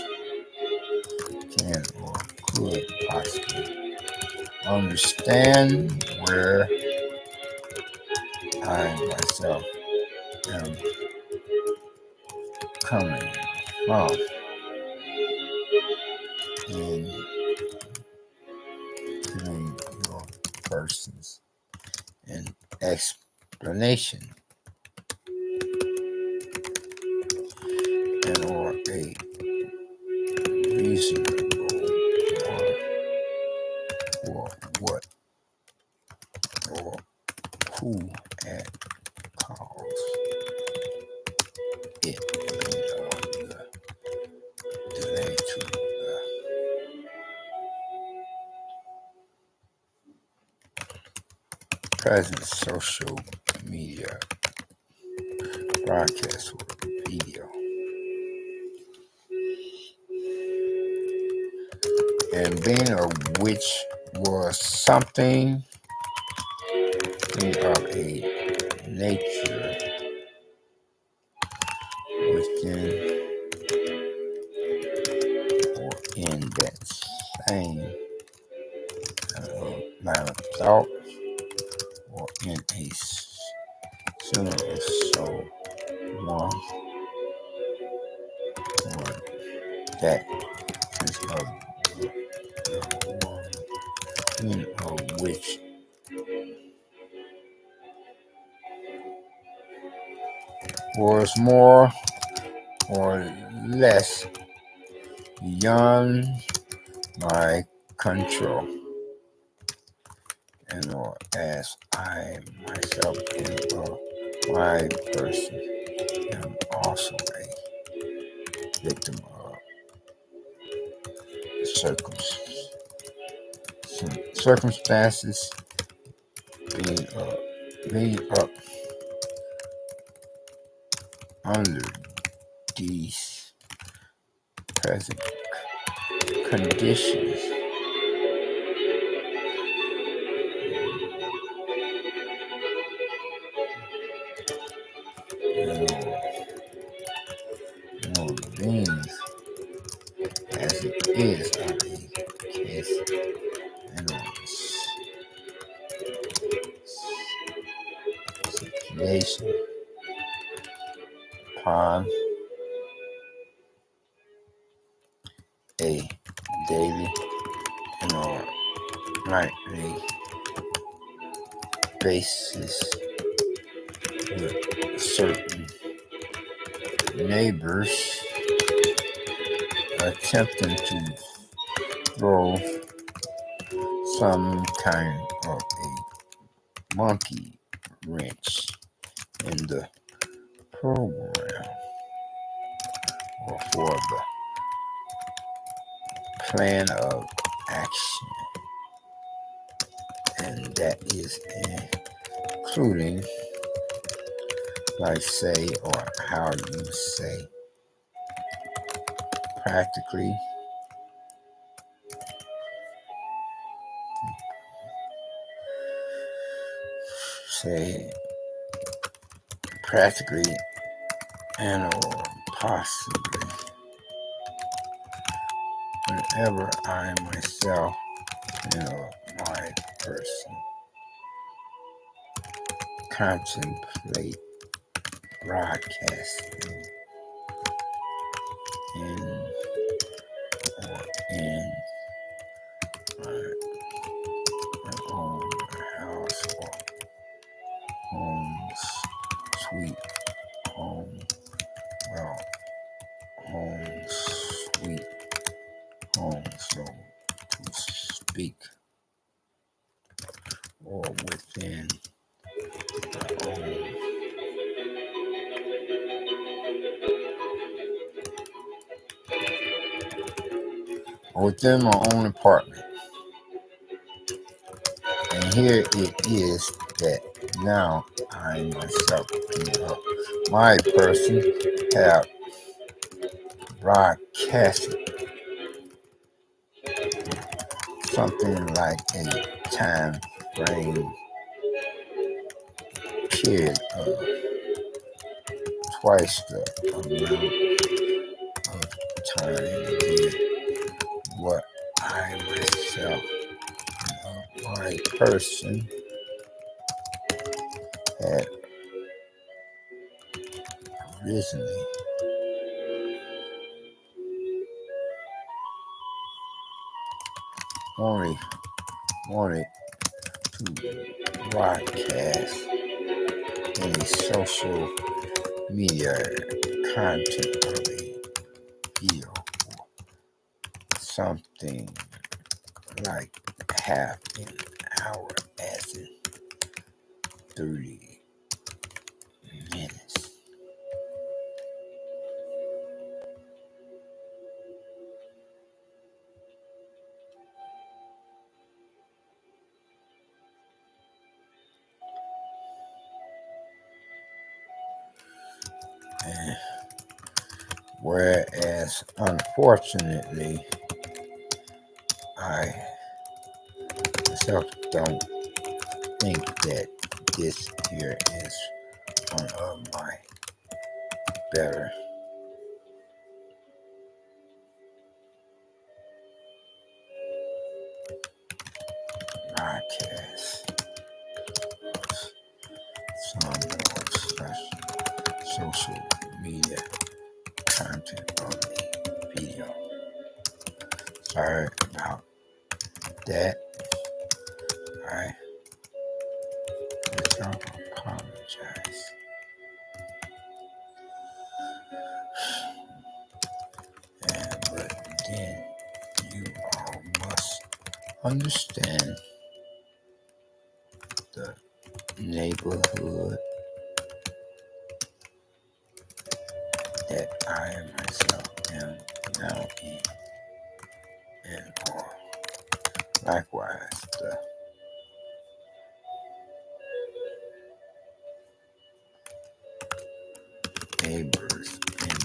can or could possibly understand where I myself am coming from in giving your persons an explanation and or a reasonable or what or who had caused it the delay to the present social media broadcast or video, and being of which was something of a nature within or in that same line of thought or in a similar so one or that is of the one in of which was more or less beyond my control, and or as I myself am my person am also a victim of circumstances being up under these present conditions. Being as it is of a case and situation upon a daily and or nightly basis with certain neighbors attempting to throw some kind of a monkey wrench in the program or for the plan of action, and that is including, like say, or how you say, practically and or possibly whenever I myself, my person contemplate broadcasting in my own house or home, sweet home, home, sweet home, so to speak, or within my own apartment. And here it is that now I myself, my person, have broadcasted something like a time frame period of twice the amount of time than what I myself, my person, had originally only wanted to broadcast any social media content of a video or something like half an hour, as in 30 minutes. And whereas, unfortunately, I myself don't think that this here is one of my better podcasts. Some of such social media content on the video. Sorry about that. I myself apologize. But then you all must understand the neighborhood that I myself am now in, and or likewise the neighbors in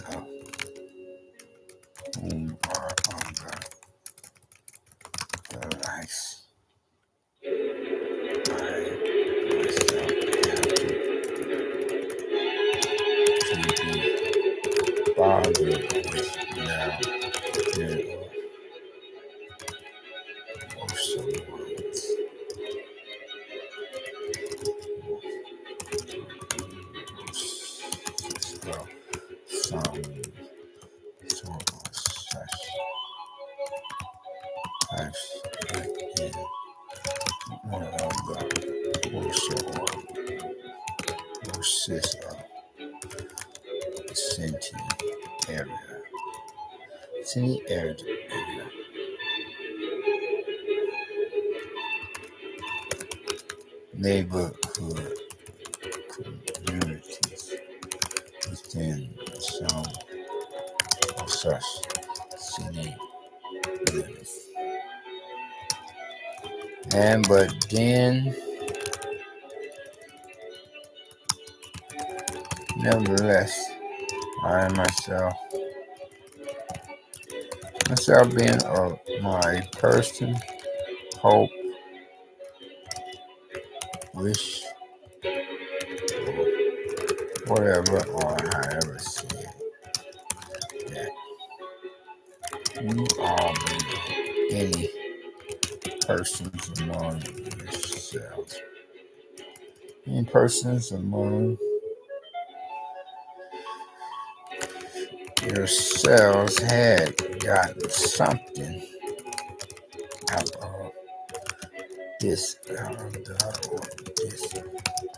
whom are on the likes I myself have to be bothered with now and most of the ones. Well, some sort of such types in one of the worcest vicinity area. Vicinity area. Neighborhood communities within some of such city limits. But then, nevertheless, I myself being my person, hope, wish, whatever, or however said, that you all may know any persons among yourselves. Any persons among yourselves had gotten something out of this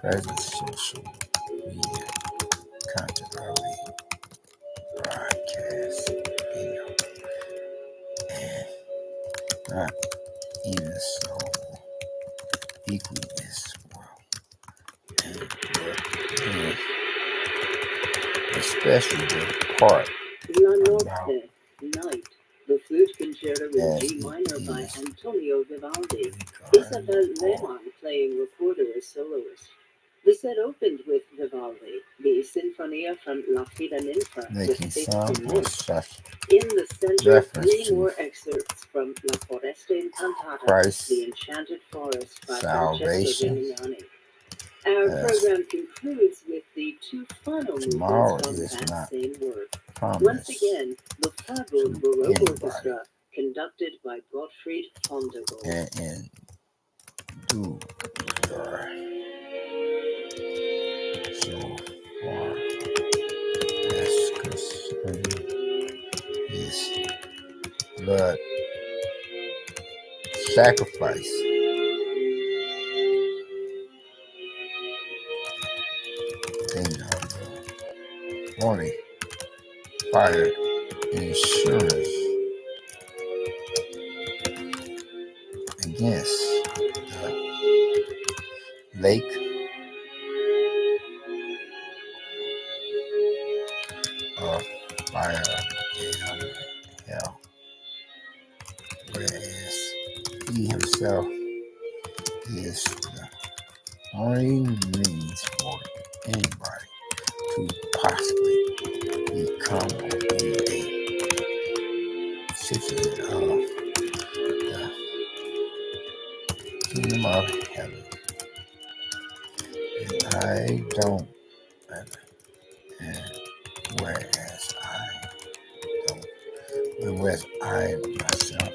present social media content of a broadcast video, and not even so equally as well. And especially the part La notte, night. The flute Concerto in as G it minor by is Antonio Vivaldi. regarded Isabel or Leon playing recorder as soloist. The set opened with Vivaldi, the Sinfonia from La Fida Ninfa with making fifth some in or Min. such In the center, reference three to more excerpts from La Foresta Incantata, Christ's The Enchanted Forest by Francesco salvation. Gimignani. Our As program concludes with the two final movements tomorrow from is that not same work. Once promised again, the Freiburg to Baroque anybody, Orchestra, conducted by Gottfried von der Goltz. and do your so far as concerned is blood sacrifice thing of the morning fire insurance against the lake of fire and hell, whereas he himself is the only means for anybody to possibly become or be a citizen of the kingdom of heaven. And I don't, and whereas I myself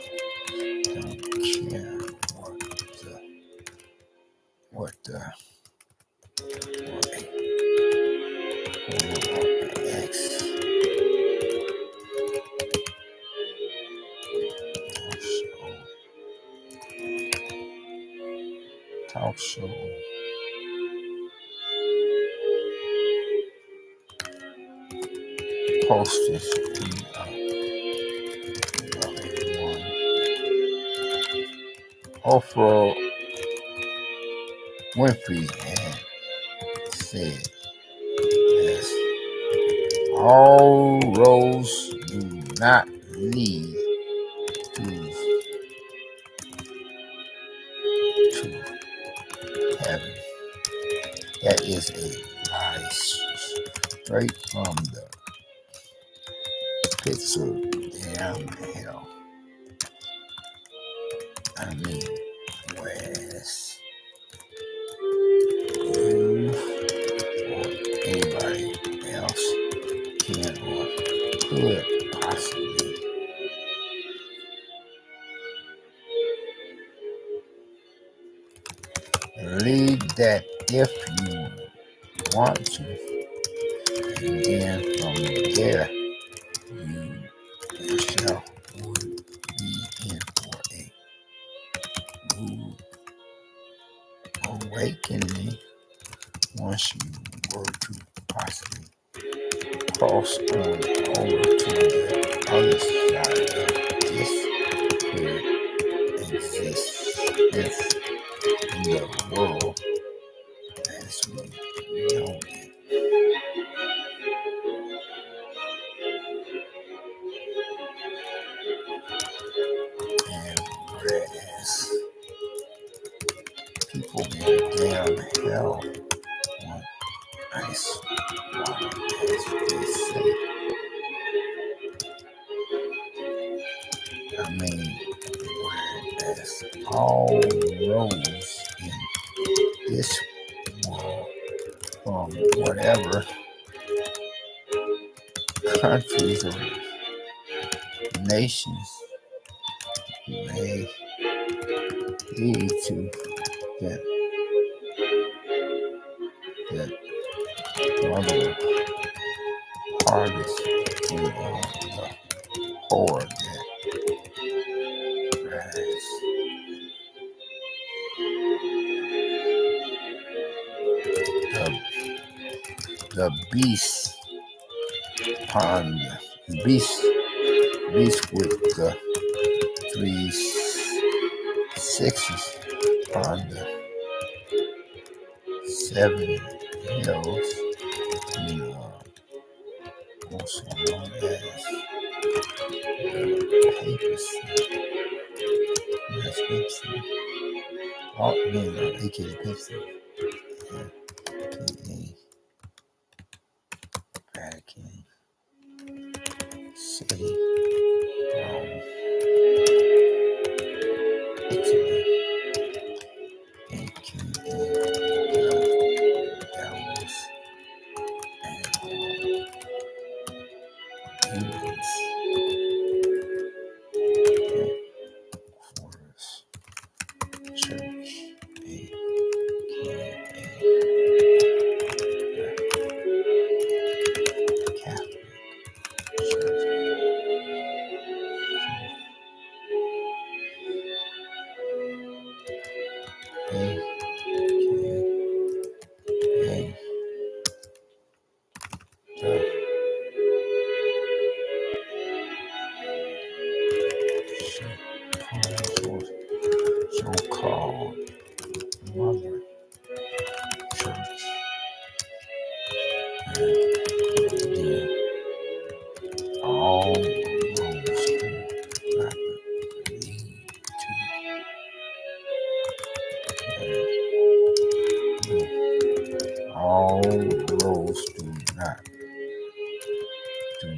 don't care what the X talk show posters to one Oprah Winfrey had said, "Yes, all roads do not lead to heaven." That is a lie straight from the pits of damn hell. I mean, whereas you or anybody else can or could possibly believe that if you want to, and then from there you yourself would be in for a rude awakening once you were to possibly cross on over to the other side of this here existence in the world as we know it. And whereas people in damn hell want ice water, as they say. I mean, whereas all roads in this world from whatever countries or nations may lead to that one of the hardest thing on the horde that rise. The beast upon the beast with the 3 sixes upon the 7 hills, also known as the papacy. City, Rome, Italy, aka Dallas, and England's headquarters, church, aka Catholic Church, so-called mother church, and then all roads not lead to heaven. All roads do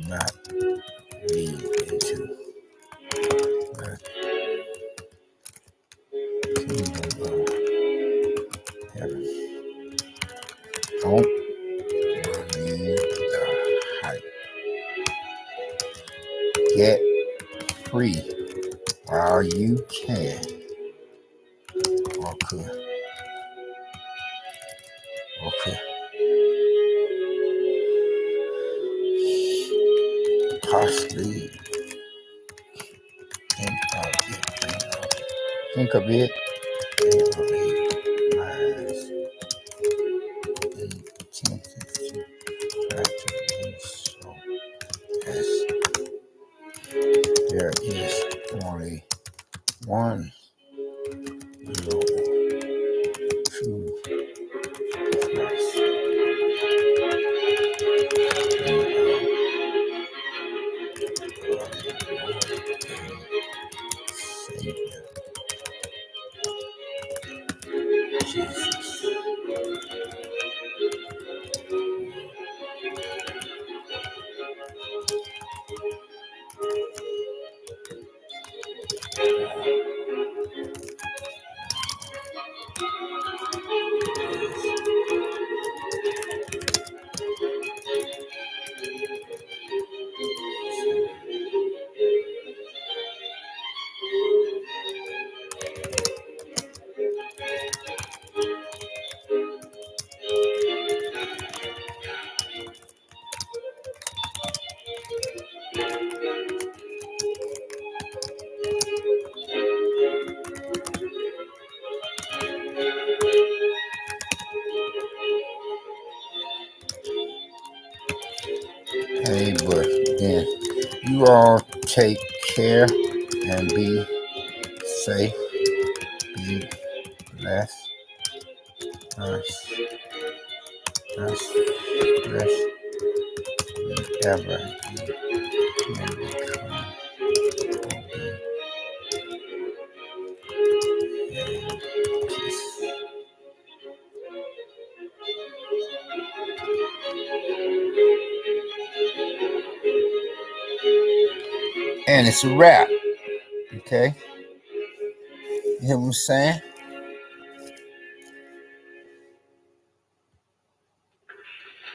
not lead into the kingdom of heaven. Don't believe the hype. Get free while you can, or could possibly think of it in a wise intentions to try to do so, as there is only one real true Christ, Savior, Jesus. Hey, but then you all take care and be safe, be blessed, blessed, whatever you can become or be. And it's a wrap, okay? You hear what I'm saying?